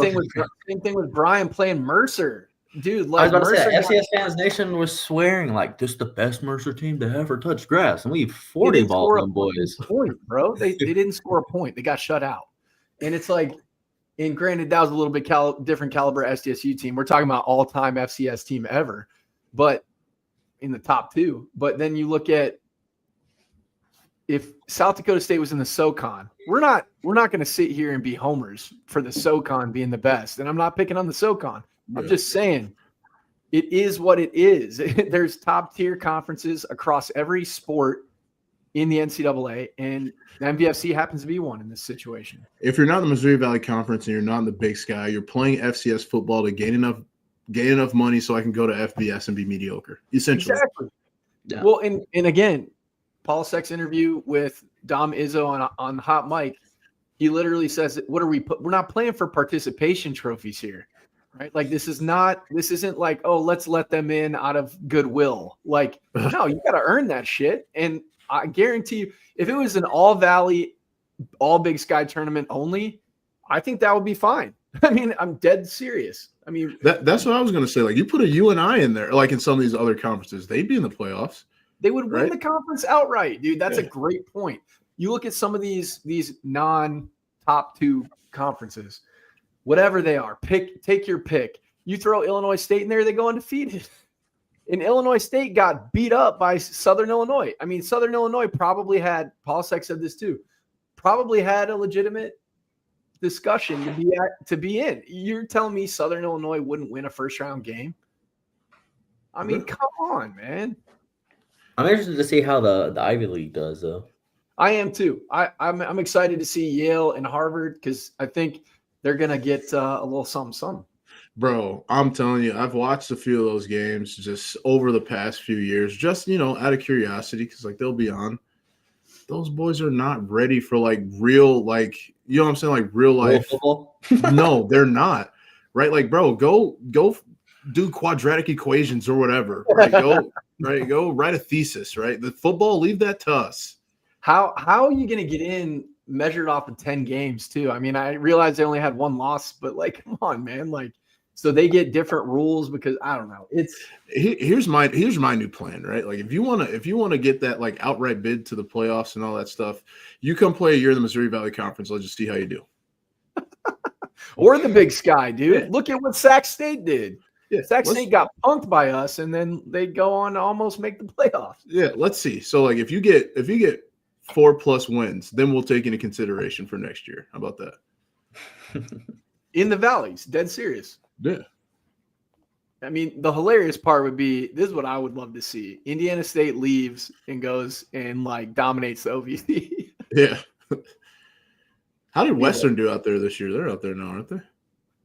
thing with Brian playing Mercer. Dude, like, I was about to say, FCS Fans Nation was swearing like this is the best Mercer team to ever touch grass, and we 40 ball them boys. Point, bro. They didn't score a point. They got shut out, and it's like, and granted, that was a little bit different caliber SDSU team. We're talking about all-time FCS team ever, but in the top 2. But then you look at if South Dakota State was in the SoCon, we're not going to sit here and be homers for the SoCon being the best. And I'm not picking on the SoCon. I'm just saying it is what it is. There's top tier conferences across every sport in the NCAA, and the MVFC happens to be one in this situation. If you're not in the Missouri Valley Conference and you're not in the Big Sky, you're playing FCS football to gain enough money so I can go to FBS and be mediocre, essentially. Exactly. Yeah. Well, and again, Polasek's interview with Dom Izzo on Hot Mic, he literally says, we're not playing for participation trophies here. Right? Like, this isn't like, oh, let's let them in out of goodwill. Like, no, you got to earn that shit. And I guarantee you, if it was an all Valley, all Big Sky tournament only, I think that would be fine. I mean, I'm dead serious. I mean, that's what I was going to say. Like, you put a UNI in there, like in some of these other conferences, they'd be in the playoffs. They would win the conference outright, dude. That's a great point. You look at some of these non-top 2 conferences. Whatever they are, take your pick. You throw Illinois State in there, they go undefeated. And Illinois State got beat up by Southern Illinois. I mean, Southern Illinois probably had, Polasek said this too, probably had a legitimate discussion to be in. You're telling me Southern Illinois wouldn't win a first-round game? I mean, come on, man. I'm interested to see how the Ivy League does, though. I am too. I'm excited to see Yale and Harvard because I think – they're going to get a little something. Bro, I'm telling you, I've watched a few of those games just over the past few years, just, you know, out of curiosity, because, like, they'll be on. Those boys are not ready for, like, real, like, you know what I'm saying, like, real life. No, they're not. Right? Like, bro, go do quadratic equations or whatever. Right? right? Go write a thesis, right? The football, leave that to us. How are you going to get in measured off of 10 games too? I mean, I realize they only had one loss, but like, come on, man. Like, so they get different rules because I don't know. Here's my new plan, right? Like if you want to get that like outright bid to the playoffs and all that stuff, you come play a year in the Missouri Valley Conference. Let's just see how you do. Or the Big Sky, dude. Yeah. Look at what Sac State did. Yeah, Sac State got punked by us, and then they go on to almost make the playoffs. Yeah, let's see. So like if you get 4+ wins, then we'll take into consideration for next year. How about that? In the Valleys, dead serious. Yeah. I mean, the hilarious part would be, this is what I would love to see. Indiana State leaves and goes and like dominates the OVC. Yeah. How did Western do out there this year? They're out there now, aren't they?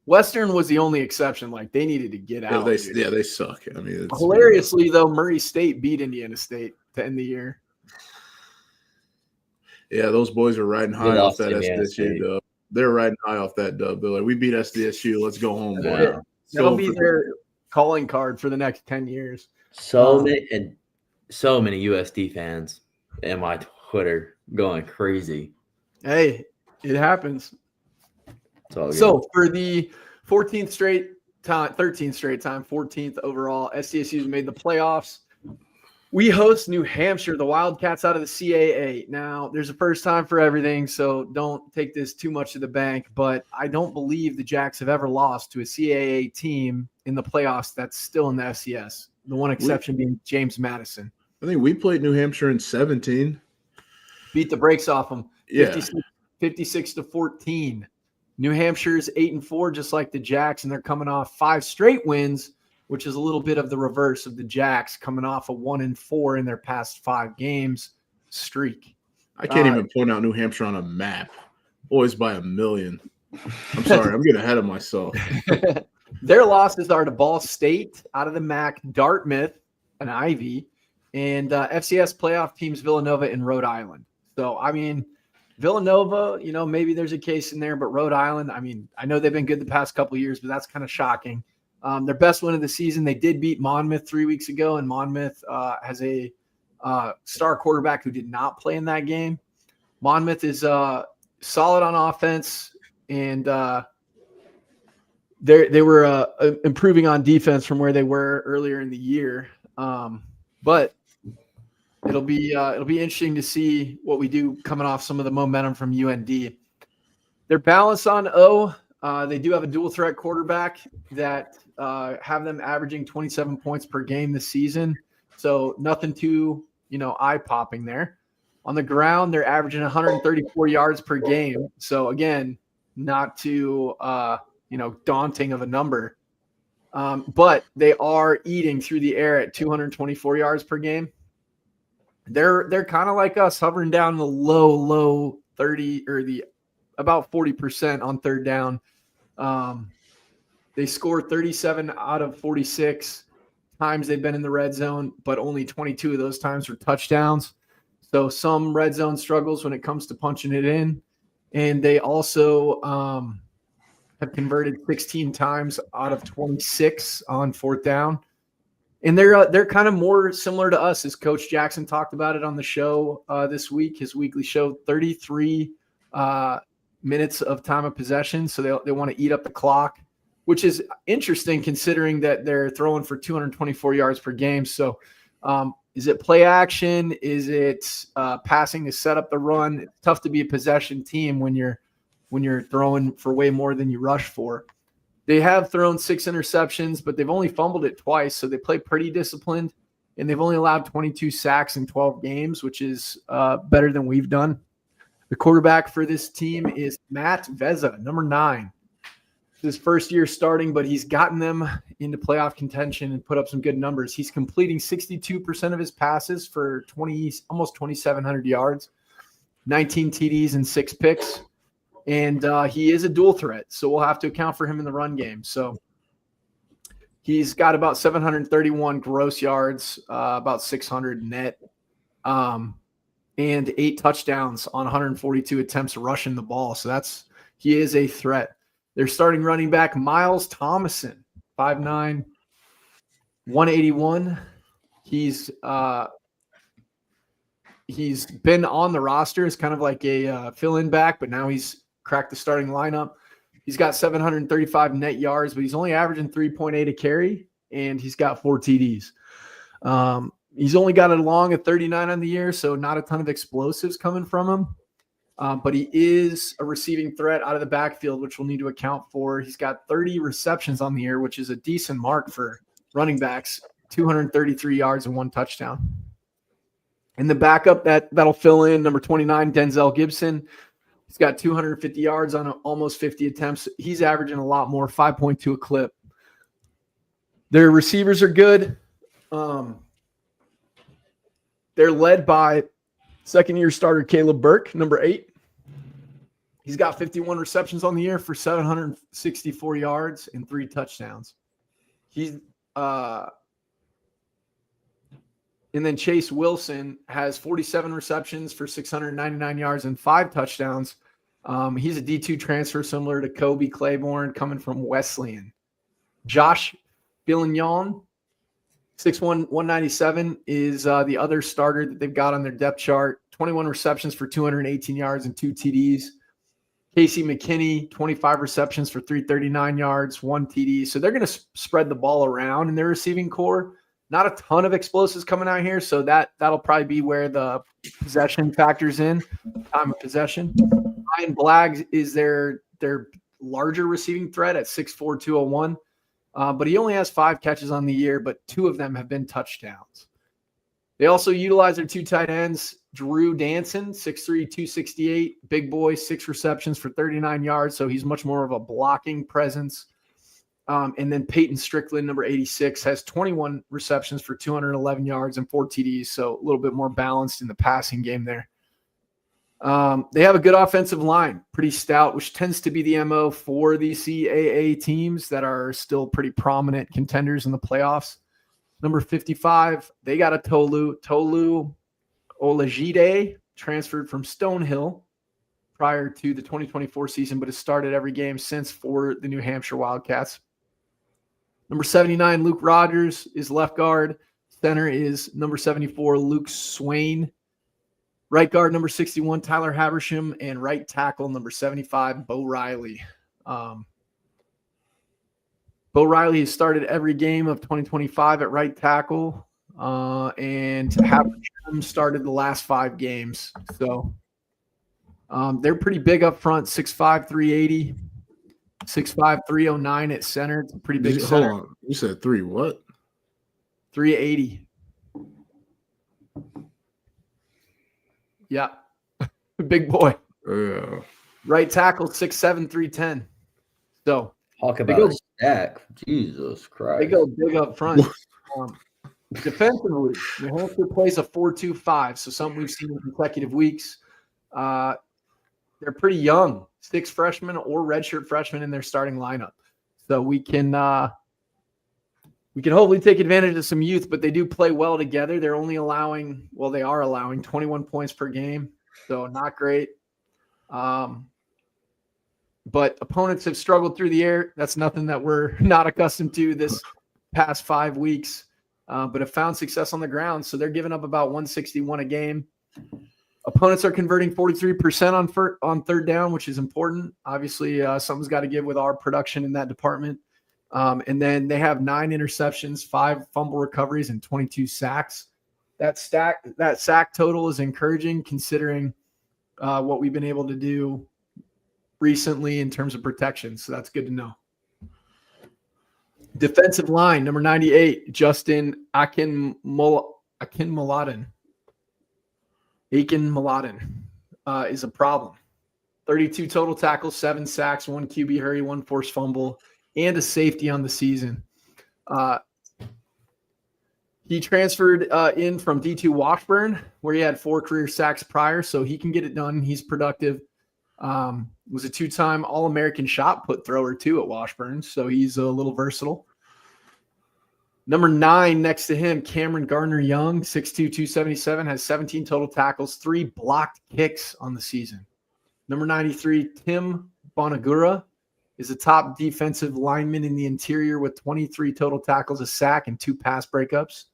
Western was the only exception. Like they needed to get out. They suck. I mean, it's hilariously though, Murray State beat Indiana State to end the year. Yeah, those boys are riding high off that SDSU dub. They're riding high off that dub. They're like, we beat SDSU. Let's go home, boy. Yeah. That'll be their calling card for the next 10 years. So many USD fans in my Twitter going crazy. Hey, it happens. So for the 13th straight time, 14th overall, SDSU's made the playoffs. We host New Hampshire, the Wildcats out of the CAA. Now, there's a first time for everything, so don't take this too much to the bank, but I don't believe the Jacks have ever lost to a CAA team in the playoffs that's still in the FCS. The one exception being James Madison. I think we played New Hampshire in 17. Beat the brakes off them. Yeah. 56-14. New Hampshire's 8-4, just like the Jacks, and they're coming off 5 straight wins, which is a little bit of the reverse of the Jacks coming off a 1-4 in their past 5 games streak. I can't even point out New Hampshire on a map. Boys by a million. I'm sorry. I'm getting ahead of myself. Their losses are to Ball State, out of the MAC, Dartmouth, an Ivy, and FCS playoff teams Villanova and Rhode Island. So, I mean, Villanova, maybe there's a case in there, but Rhode Island, I mean, I know they've been good the past couple of years, but that's kind of shocking. Their best win of the season, they did beat Monmouth 3 weeks ago, and Monmouth has a star quarterback who did not play in that game. Monmouth is solid on offense, and they were improving on defense from where they were earlier in the year. But it'll be interesting to see what we do coming off some of the momentum from UND. They're balanced on O. They do have a dual threat quarterback that have them averaging 27 points per game this season. So nothing too, eye-popping there. On the ground, they're averaging 134 yards per game. So again, not too, daunting of a number. But they are eating through the air at 224 yards per game. They're kind of like us, hovering down the low 30 or the about 40% on third down. They scored 37 out of 46 times they've been in the red zone, but only 22 of those times were touchdowns. So some red zone struggles when it comes to punching it in. And they also have converted 16 times out of 26 on fourth down. And they're kind of more similar to us, as Coach Jackson talked about it on the show this week, his weekly show, 33 minutes of time of possession. So they want to eat up the clock, which is interesting considering that they're throwing for 224 yards per game. So is it play action? Is it passing to set up the run? It's tough to be a possession team when you're throwing for way more than you rush for. They have thrown 6 interceptions, but they've only fumbled it twice. So they play pretty disciplined, and they've only allowed 22 sacks in 12 games, which is better than we've done. The quarterback for this team is Matt Veza, number 9. His first year starting, but he's gotten them into playoff contention and put up some good numbers. He's completing 62% of his passes for almost 2,700 yards, 19 TDs and 6 picks. And he is a dual threat, so we'll have to account for him in the run game. So he's got about 731 gross yards, about 600 net, and 8 touchdowns on 142 attempts rushing the ball. So he is a threat. They're starting running back Miles Thomason, 5'9", 181. He's been on the roster as kind of like a fill-in back, but now he's cracked the starting lineup. He's got 735 net yards, but he's only averaging 3.8 a carry, and he's got 4 TDs. He's only got it along at 39 on the year, so not a ton of explosives coming from him. But he is a receiving threat out of the backfield, which we'll need to account for. He's got 30 receptions on the year, which is a decent mark for running backs, 233 yards and 1 touchdown. And the backup that'll fill in, number 29, Denzel Gibson. He's got 250 yards on almost 50 attempts. He's averaging a lot more, 5.2 a clip. Their receivers are good. They're led by second-year starter Caleb Burke, number 8. He's got 51 receptions on the year for 764 yards and 3 touchdowns. And then Chase Wilson has 47 receptions for 699 yards and 5 touchdowns. He's a D2 transfer similar to Kobe Claiborne coming from Wesleyan. Josh Billignon, 6'1", 197, is the other starter that they've got on their depth chart. 21 receptions for 218 yards and 2 TDs. Casey McKinney, 25 receptions for 339 yards, 1 TD. So they're going to spread the ball around in their receiving core. Not a ton of explosives coming out here, so that'll probably be where the possession factors in, time of possession. Ryan Blagg is their larger receiving threat at 6'4", 201, but he only has 5 catches on the year, but 2 of them have been touchdowns. They also utilize their 2 tight ends, Drew Danson, 6'3", 268, big boy, 6 receptions for 39 yards, so he's much more of a blocking presence. And then Peyton Strickland, number 86, has 21 receptions for 211 yards and 4 TDs, so a little bit more balanced in the passing game there. They have a good offensive line, pretty stout, which tends to be the MO for the CAA teams that are still pretty prominent contenders in the playoffs. Number 55, they got a Tolu Olajide, transferred from Stonehill prior to the 2024 season, but has started every game since for the New Hampshire Wildcats. Number 79, Luke Rogers is left guard. Center is number 74, Luke Swain. Right guard, number 61, Tyler Habersham. And right tackle, number 75, Bo Riley. Bo Riley has started every game of 2025 at right tackle. And Habersham started the last 5 games. So they're pretty big up front, 6'5", 380. 6'5", 309 at center. It's a pretty big center. Hold on. You said 3 what? 380. Yeah. Big boy. Yeah. Right tackle, 6'7", 310. So talk about a stack. Jesus Christ. They go big up front. Defensively, New Hampshire plays a 4-2-5, so something we've seen in consecutive weeks. They're pretty young, 6 freshmen or redshirt freshmen in their starting lineup. So we can hopefully take advantage of some youth, but they do play well together. They are allowing 21 points per game, so not great. But opponents have struggled through the air. That's nothing that we're not accustomed to this past 5 weeks, but have found success on the ground. So they're giving up about 161 a game. Opponents are converting 43% on third down, which is important. Obviously, something's got to give with our production in that department. And then they have 9 interceptions, 5 fumble recoveries, and 22 sacks. That sack total is encouraging considering what we've been able to do recently in terms of protection. So that's good to know. Defensive line, number 98, Justin Akinmoladen. Is a problem. 32 total tackles, 7 sacks, 1 QB hurry, 1 forced fumble, and a safety on the season. He transferred in from D2 Washburn, where he had 4 career sacks prior, so he can get it done. He's productive. Was a 2-time All-American shot put thrower, too, at Washburn, so he's a little versatile. Number 9 next to him, Cameron Gardner-Young, 6'2", 277, has 17 total tackles, 3 blocked kicks on the season. Number 93, Tim Bonagura, is a top defensive lineman in the interior with 23 total tackles, a sack, and 2 pass breakups.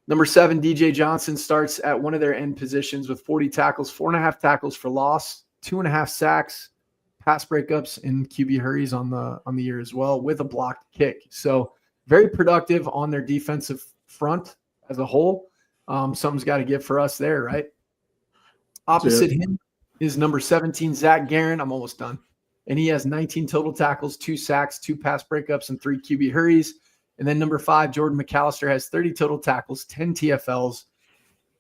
Number 7, DJ Johnson starts at one of their end positions with 40 tackles, 4.5 tackles for loss, 2.5 sacks, pass breakups, and QB hurries on the year as well, with a blocked kick. So very productive on their defensive front as a whole. Something's got to give for us there, right? Opposite him is number 17, Zach Guerin. I'm almost done. And he has 19 total tackles, 2 sacks, 2 pass breakups, and 3 QB hurries. And then number 5, Jordan McAllister has 30 total tackles, 10 TFLs,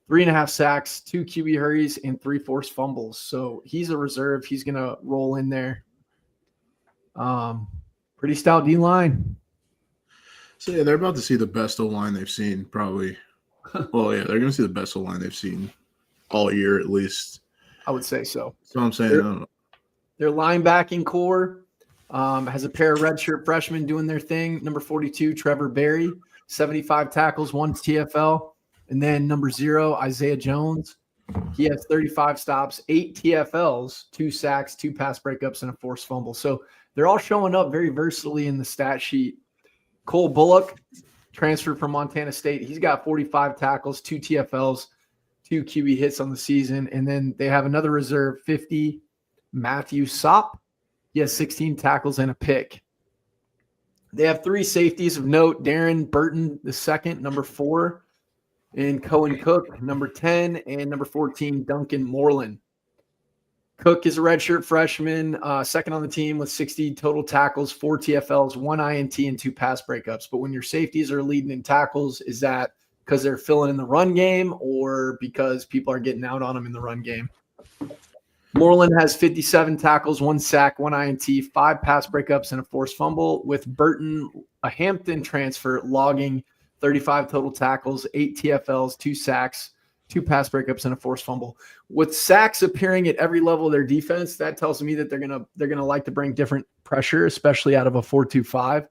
3.5 sacks, 2 QB hurries, and 3 forced fumbles. So he's a reserve. He's going to roll in there. Pretty stout D-line. So, yeah, they're about to see the best O-line they've seen probably. Well, yeah, they're going to see the best O-line they've seen all year at least. I would say so. That's what I'm saying. I don't know. Their linebacking core has a pair of redshirt freshmen doing their thing. Number 42, Trevor Berry, 75 tackles, 1 TFL. And then number 0, Isaiah Jones. He has 35 stops, 8 TFLs, 2 sacks, 2 pass breakups, and a forced fumble. So they're all showing up very versatily in the stat sheet. Cole Bullock, transferred from Montana State. He's got 45 tackles, 2 TFLs, 2 QB hits on the season. And then they have another reserve, 50, Matthew Sopp. He has 16 tackles and a pick. They have 3 safeties of note, Darren Burton, the second, number 4, and Cohen Cook, number 10, and number 14, Duncan Moreland. Cook is a redshirt freshman, second on the team with 60 total tackles, 4 TFLs, 1 INT, and 2 pass breakups. But when your safeties are leading in tackles, is that because they're filling in the run game or because people are getting out on them in the run game? Moreland has 57 tackles, 1 sack, 1 INT, 5 pass breakups, and a forced fumble, with Burton, a Hampton transfer, logging 35 total tackles, 8 TFLs, 2 sacks, 2 pass breakups, and a forced fumble. With sacks appearing at every level of their defense, that tells me that they're gonna like to bring different pressure, especially out of a 4-2-5.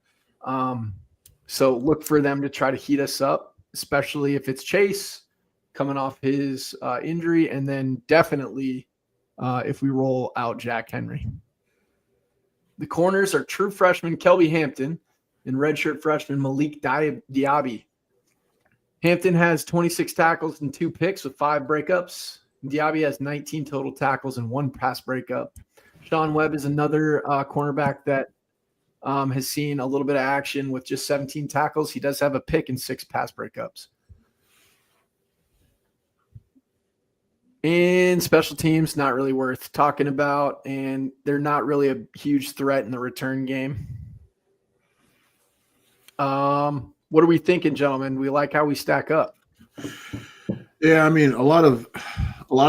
So look for them to try to heat us up, especially if it's Chase coming off his injury, and then definitely if we roll out Jack Henry. The corners are true freshman Kelby Hampton and redshirt freshman Malik Diaby. Hampton has 26 tackles and 2 picks with 5 breakups. Diaby has 19 total tackles and 1 pass breakup. Sean Webb is another cornerback that has seen a little bit of action with just 17 tackles. He does have a pick and 6 pass breakups. And special teams, not really worth talking about, and they're not really a huge threat in the return game. What are we thinking, gentlemen? We like how we stack up. Yeah, I mean, a lot of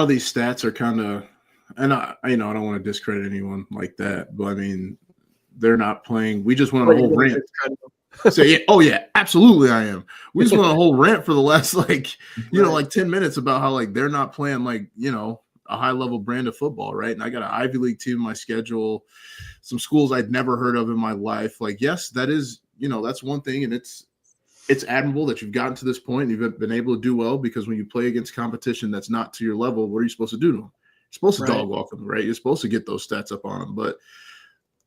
these stats are kind of, and I don't want to discredit anyone like that, but I mean, they're not playing. We just went on a whole rant. Yeah, oh yeah, absolutely, I am. We just went on a whole rant for the last 10 minutes about how they're not playing a high level brand of football, right? And I got an Ivy League team in my schedule, some schools I'd never heard of in my life. Yes, that is, that's one thing, and it's admirable that you've gotten to this point and you've been able to do well, because when you play against competition that's not to your level, what are you supposed to do to them? You're supposed to dog walk them, right? You're supposed to get those stats up on them. But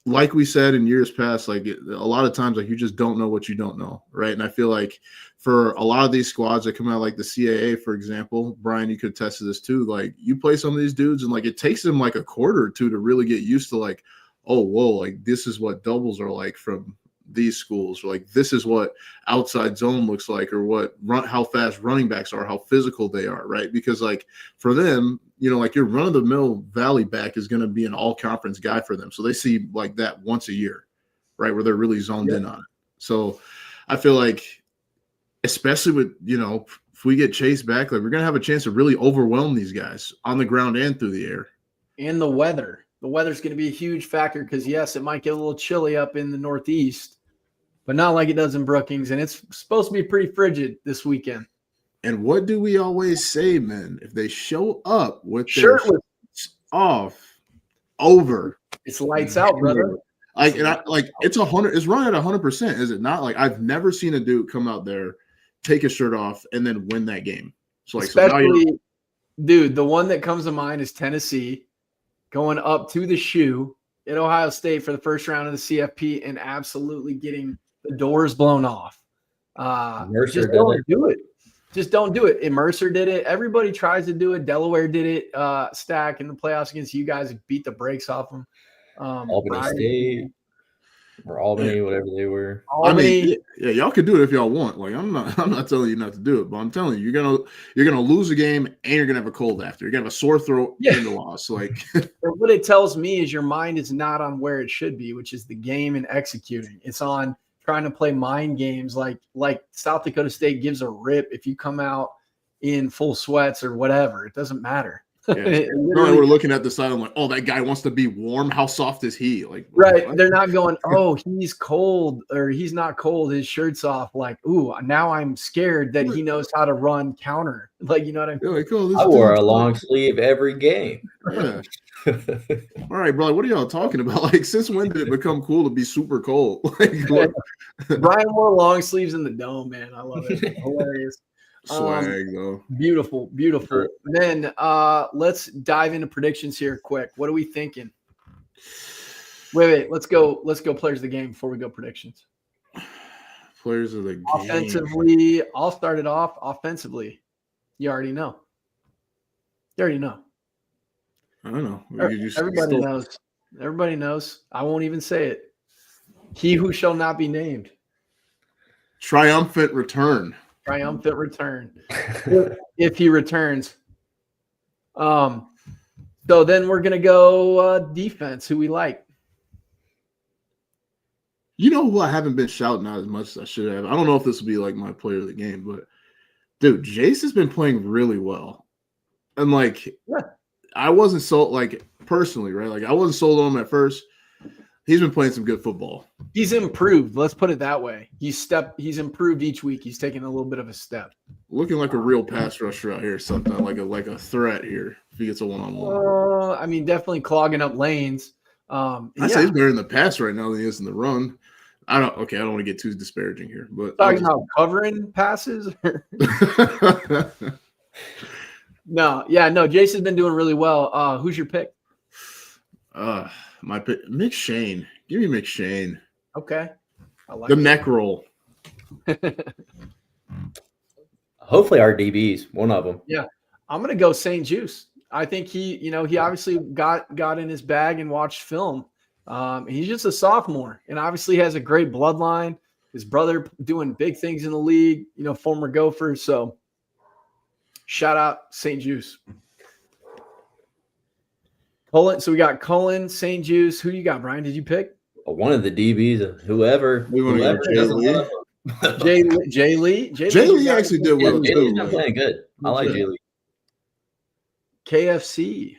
like we said in years past, a lot of times, you just don't know what you don't know, right? And I feel like for a lot of these squads that come out, like the CAA, for example, Brian, you could attest to this too. You play some of these dudes and it takes them a quarter or two to really get used to oh, whoa, this is what doubles are like from these schools, or this is what outside zone looks like, or how fast running backs are, how physical they are, right? Because for them, your run-of-the-mill Valley back is going to be an all-conference guy for them. So they see that once a year, right, where they're really zoned in on it. So I feel especially with, if we get Chase back, we're going to have a chance to really overwhelm these guys on the ground and through the air. And the weather. The weather's going to be a huge factor because, yes, it might get a little chilly up in the Northeast, but not like it does in Brookings. And it's supposed to be pretty frigid this weekend. And what do we always say, man? If they show up with their shirts off, over, it's lights out, brother. It's 100. It's run at 100%. Is it not? I've never seen a dude come out there, take his shirt off, and then win that game. So dude, the one that comes to mind is Tennessee going up to the shoe at Ohio State for the first round of the CFP and absolutely getting the doors blown off. Just don't do it. Just don't do it. Mercer did it. Everybody tries to do it. Delaware did it. Stack in the playoffs against you guys, beat the brakes off them. Albany State or Albany, whatever they were. Albany. I mean, yeah, y'all could do it if y'all want. Like, I'm not telling you not to do it, but I'm telling you, you're gonna lose a game and you're gonna have a cold after. You're gonna have a sore throat in the loss. Like, what it tells me is your mind is not on where it should be, which is the game and executing. It's on trying to play mind games like South Dakota State gives a rip if you come out in full sweats or whatever. It doesn't matter. Yeah. We're looking at the side. I'm like, oh, that guy wants to be warm. How soft is he? Like, right. What? They're not going, oh, he's cold or he's not cold. His shirt's off. Like, ooh, now I'm scared that he knows how to run counter. Like, you know what I mean? Yeah, like, oh, I wore a long sleeve every game. Yeah. All right, brother. What are y'all talking about? Like, since when did it become cool to be super cold? Like, Brian wore long sleeves in the dome, man. I love it. Hilarious. Swag, though. Beautiful. Then let's dive into predictions here quick. What are we thinking? Wait. Let's go players of the game before we go predictions. Players of the game. Offensively, I'll start it off. Offensively, you already know. I don't know. Everybody knows. Everybody knows. I won't even say it. He who shall not be named. Triumphant return. If he returns. So then we're gonna go defense. Who we like? You know who I haven't been shouting out as much as I should have. I don't know if this will be like my player of the game, but dude, Jace has been playing really well, and like, I wasn't sold, like, personally, right? Like, I wasn't sold on him at first. He's been playing some good football. He's improved. Let's put it that way. He's improved each week. He's taking a little bit of a step. Looking like a real pass rusher out here, something like a threat here if he gets a one-on-one. I mean, definitely clogging up lanes. I say he's better in the pass right now than he is in the run. I don't want to get too disparaging here, but talking about covering passes. No, Jason's been doing really well. Who's your pick? My pick, McShane. Give me McShane. Okay, I like the neck roll. Hopefully our DBs, one of them. Yeah, I'm gonna go St. Juice. I think he obviously got in his bag and watched film. He's just a sophomore, and obviously has a great bloodline. His brother doing big things in the league. Former Gopher. So, shout out St. Juice. Cullen. So we got Cullen, St. Juice. Who you got, Brian? Did you pick? One of the DBs, whoever. We want to go Jay Lee. Jay Lee actually did well Jay too. Lee's been playing good. I like Jay Lee. KFC.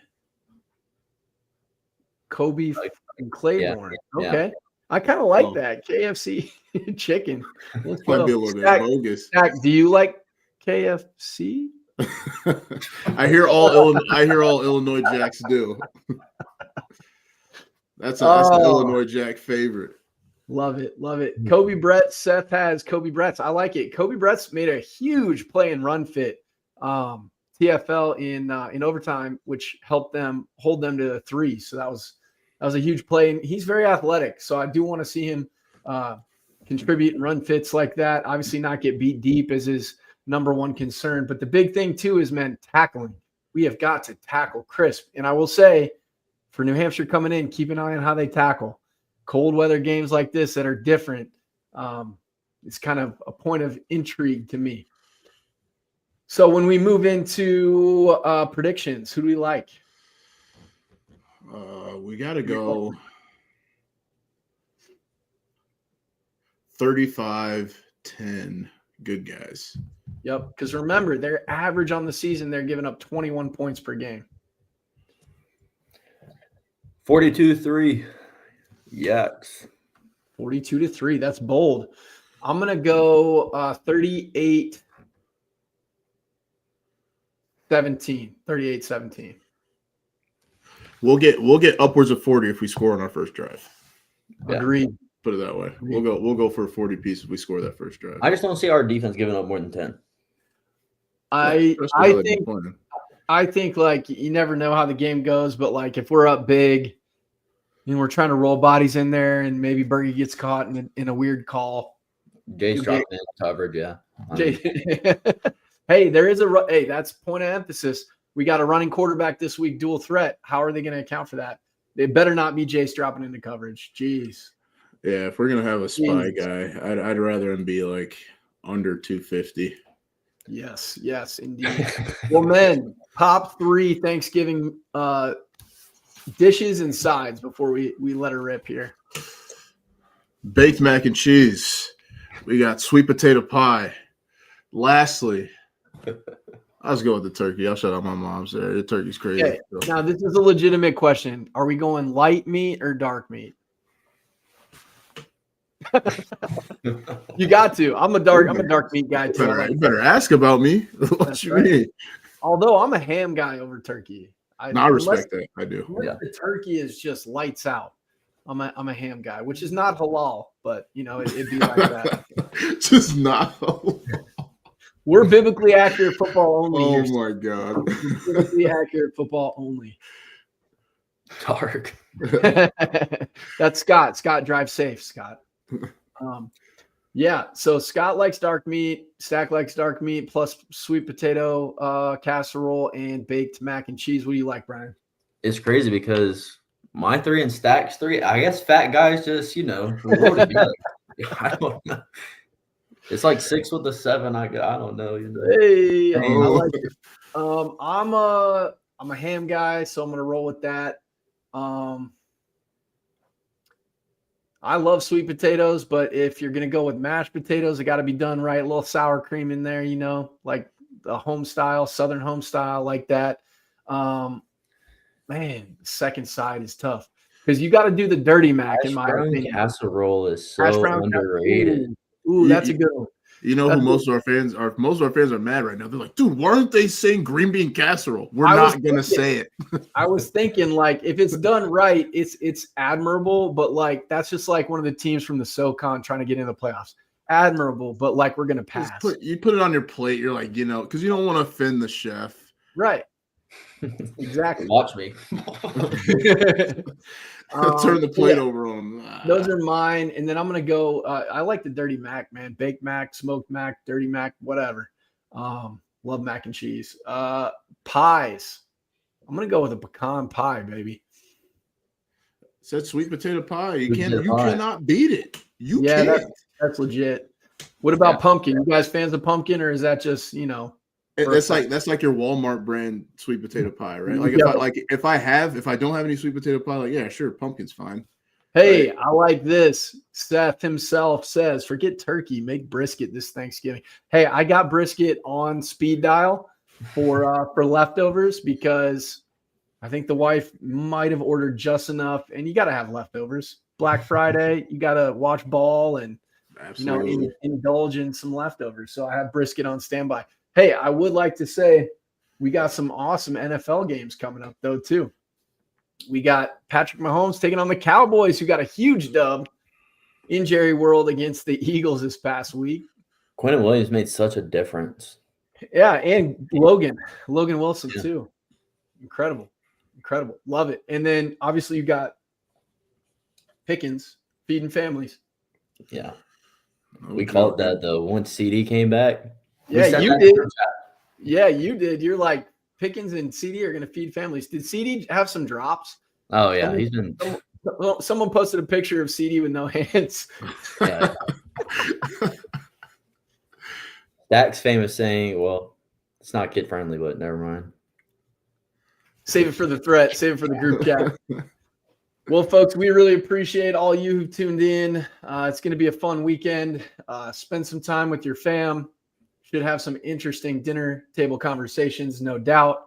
Kobe and Claiborne. Yeah. Okay. I kind of like that. KFC chicken. Might be a little bit bogus. Zach, do you like KFC? I hear all Illinois Jacks do. That's an Illinois Jack favorite. Love it. Kobe Brett. Seth has Kobe Brett's. I like it. Kobe Brett's made a huge play and run fit. TFL in overtime, which helped them hold them to 3. So that was a huge play. And he's very athletic. So I do want to see him contribute and run fits like that. Obviously not get beat deep as his number one concern. But the big thing too is, man, tackling. We have got to tackle crisp. And I will say, for New Hampshire coming in, keep an eye on how they tackle. Cold weather games like this that are different, it's kind of a point of intrigue to me. So when we move into predictions, who do we like? We got to go 35-10. Good guys. Yep, because remember, their average on the season, they're giving up 21 points per game. 42-3. Yaks. 42-3. That's bold. I'm going to go 38-17. 38-17. We'll get upwards of 40 if we score on our first drive. Yeah. Agreed. Put it that way. We'll go for a 40 piece if we score that first drive. I just don't see our defense giving up more than 10. I think like you never know how the game goes, but like if we're up big and we're trying to roll bodies in there and maybe Bergie gets caught in a weird call. Jay's dropping in coverage, yeah. Hey, that's point of emphasis. We got a running quarterback this week, dual threat. How are they going to account for that? It better not be Jace dropping into coverage. Jeez. Yeah, if we're gonna have a spy guy, I'd rather him be like under 250. Yes, indeed. Well, men, top 3 Thanksgiving dishes and sides before we let her rip here. Baked mac and cheese. We got sweet potato pie. Lastly, I'll just go with the turkey. I'll shut out my mom's there. The turkey's crazy. Okay. Now, this is a legitimate question. Are we going light meat or dark meat? You got to. I'm a dark meat guy too. You better ask about me. What you mean? Although I'm a ham guy over turkey. I respect that. I do. The turkey is just lights out. I'm a ham guy, which is not halal, but it'd be like that. Just not halal. We're biblically accurate football only. Oh my God. Biblically accurate football only. Dark. That's Scott. Scott, drive safe, Scott. Yeah, so Scott likes dark meat, Stack likes dark meat, plus sweet potato casserole and baked mac and cheese. What do you like, Brian? It's crazy because my 3 and Stack's 3, I guess fat guys just, we roll together. I don't know. It's like 6 with the 7. I don't know. Hey, I like it. I'm a ham guy, so I'm gonna roll with that. I love sweet potatoes, but if you're going to go with mashed potatoes, it got to be done right. A little sour cream in there, like the home style, Southern home style, like that. Man, second side is tough because you got to do the dirty mac, in my opinion. Casserole is so underrated. Ooh, that's a good one. You know who most of our fans are? Most of our fans are mad right now. They're like, dude, why aren't they saying green bean casserole? We're not going to say it. I was thinking, like, if it's done right, it's admirable. But, like, that's just like one of the teams from the SoCon trying to get into the playoffs. Admirable, but, like, we're going to pass. You put it on your plate. You're like, because you don't want to offend the chef. Right. Exactly. Watch me. Turn the plate over on them. Those are mine. And then I'm going to go. I like the dirty mac, man. Baked mac, smoked mac, dirty mac, whatever. Love mac and cheese. Pies. I'm going to go with a pecan pie, baby. Said sweet potato pie. You cannot beat it. You can't. That's legit. What about pumpkin? You guys fans of pumpkin, or is that just, That's like your Walmart brand sweet potato pie, right? Like if I don't have any sweet potato pie, like, yeah, sure, pumpkin's fine. Hey, right. I like this. Seth himself says, forget turkey, make brisket this Thanksgiving. Hey, I got brisket on speed dial for leftovers because I think the wife might have ordered just enough, and you got to have leftovers. Black Friday, you got to watch ball and indulge in some leftovers. So I have brisket on standby. Hey, I would like to say we got some awesome NFL games coming up, though, too. We got Patrick Mahomes taking on the Cowboys, who got a huge dub in Jerry World against the Eagles this past week. Quentin Williams made such a difference. Yeah, and Logan Wilson, too. Incredible. Love it. And then, obviously, you got Pickens feeding families. Yeah. We called that, though, once CD came back. Yeah, you did. Yeah, you did. You're like, Pickens and CD are going to feed families. Did CD have some drops? Oh, yeah. He's been. Someone posted a picture of CD with no hands. Yeah. Dak's famous saying, well, it's not kid friendly, but never mind. Save it for the threat. Save it for the group chat. Well, folks, we really appreciate all you who tuned in. It's going to be a fun weekend. Spend some time with your fam. Should have some interesting dinner table conversations, no doubt.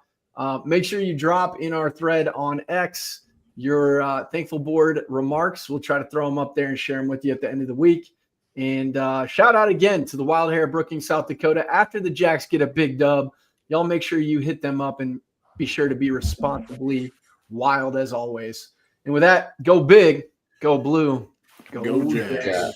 Make sure you drop in our thread on X your thankful board remarks. We'll try to throw them up there and share them with you at the end of the week. And shout out again to the Wild Hair of Brookings, South Dakota. After the Jacks get a big dub, y'all make sure you hit them up and be sure to be responsibly wild as always. And with that, go big, go blue, go Jacks.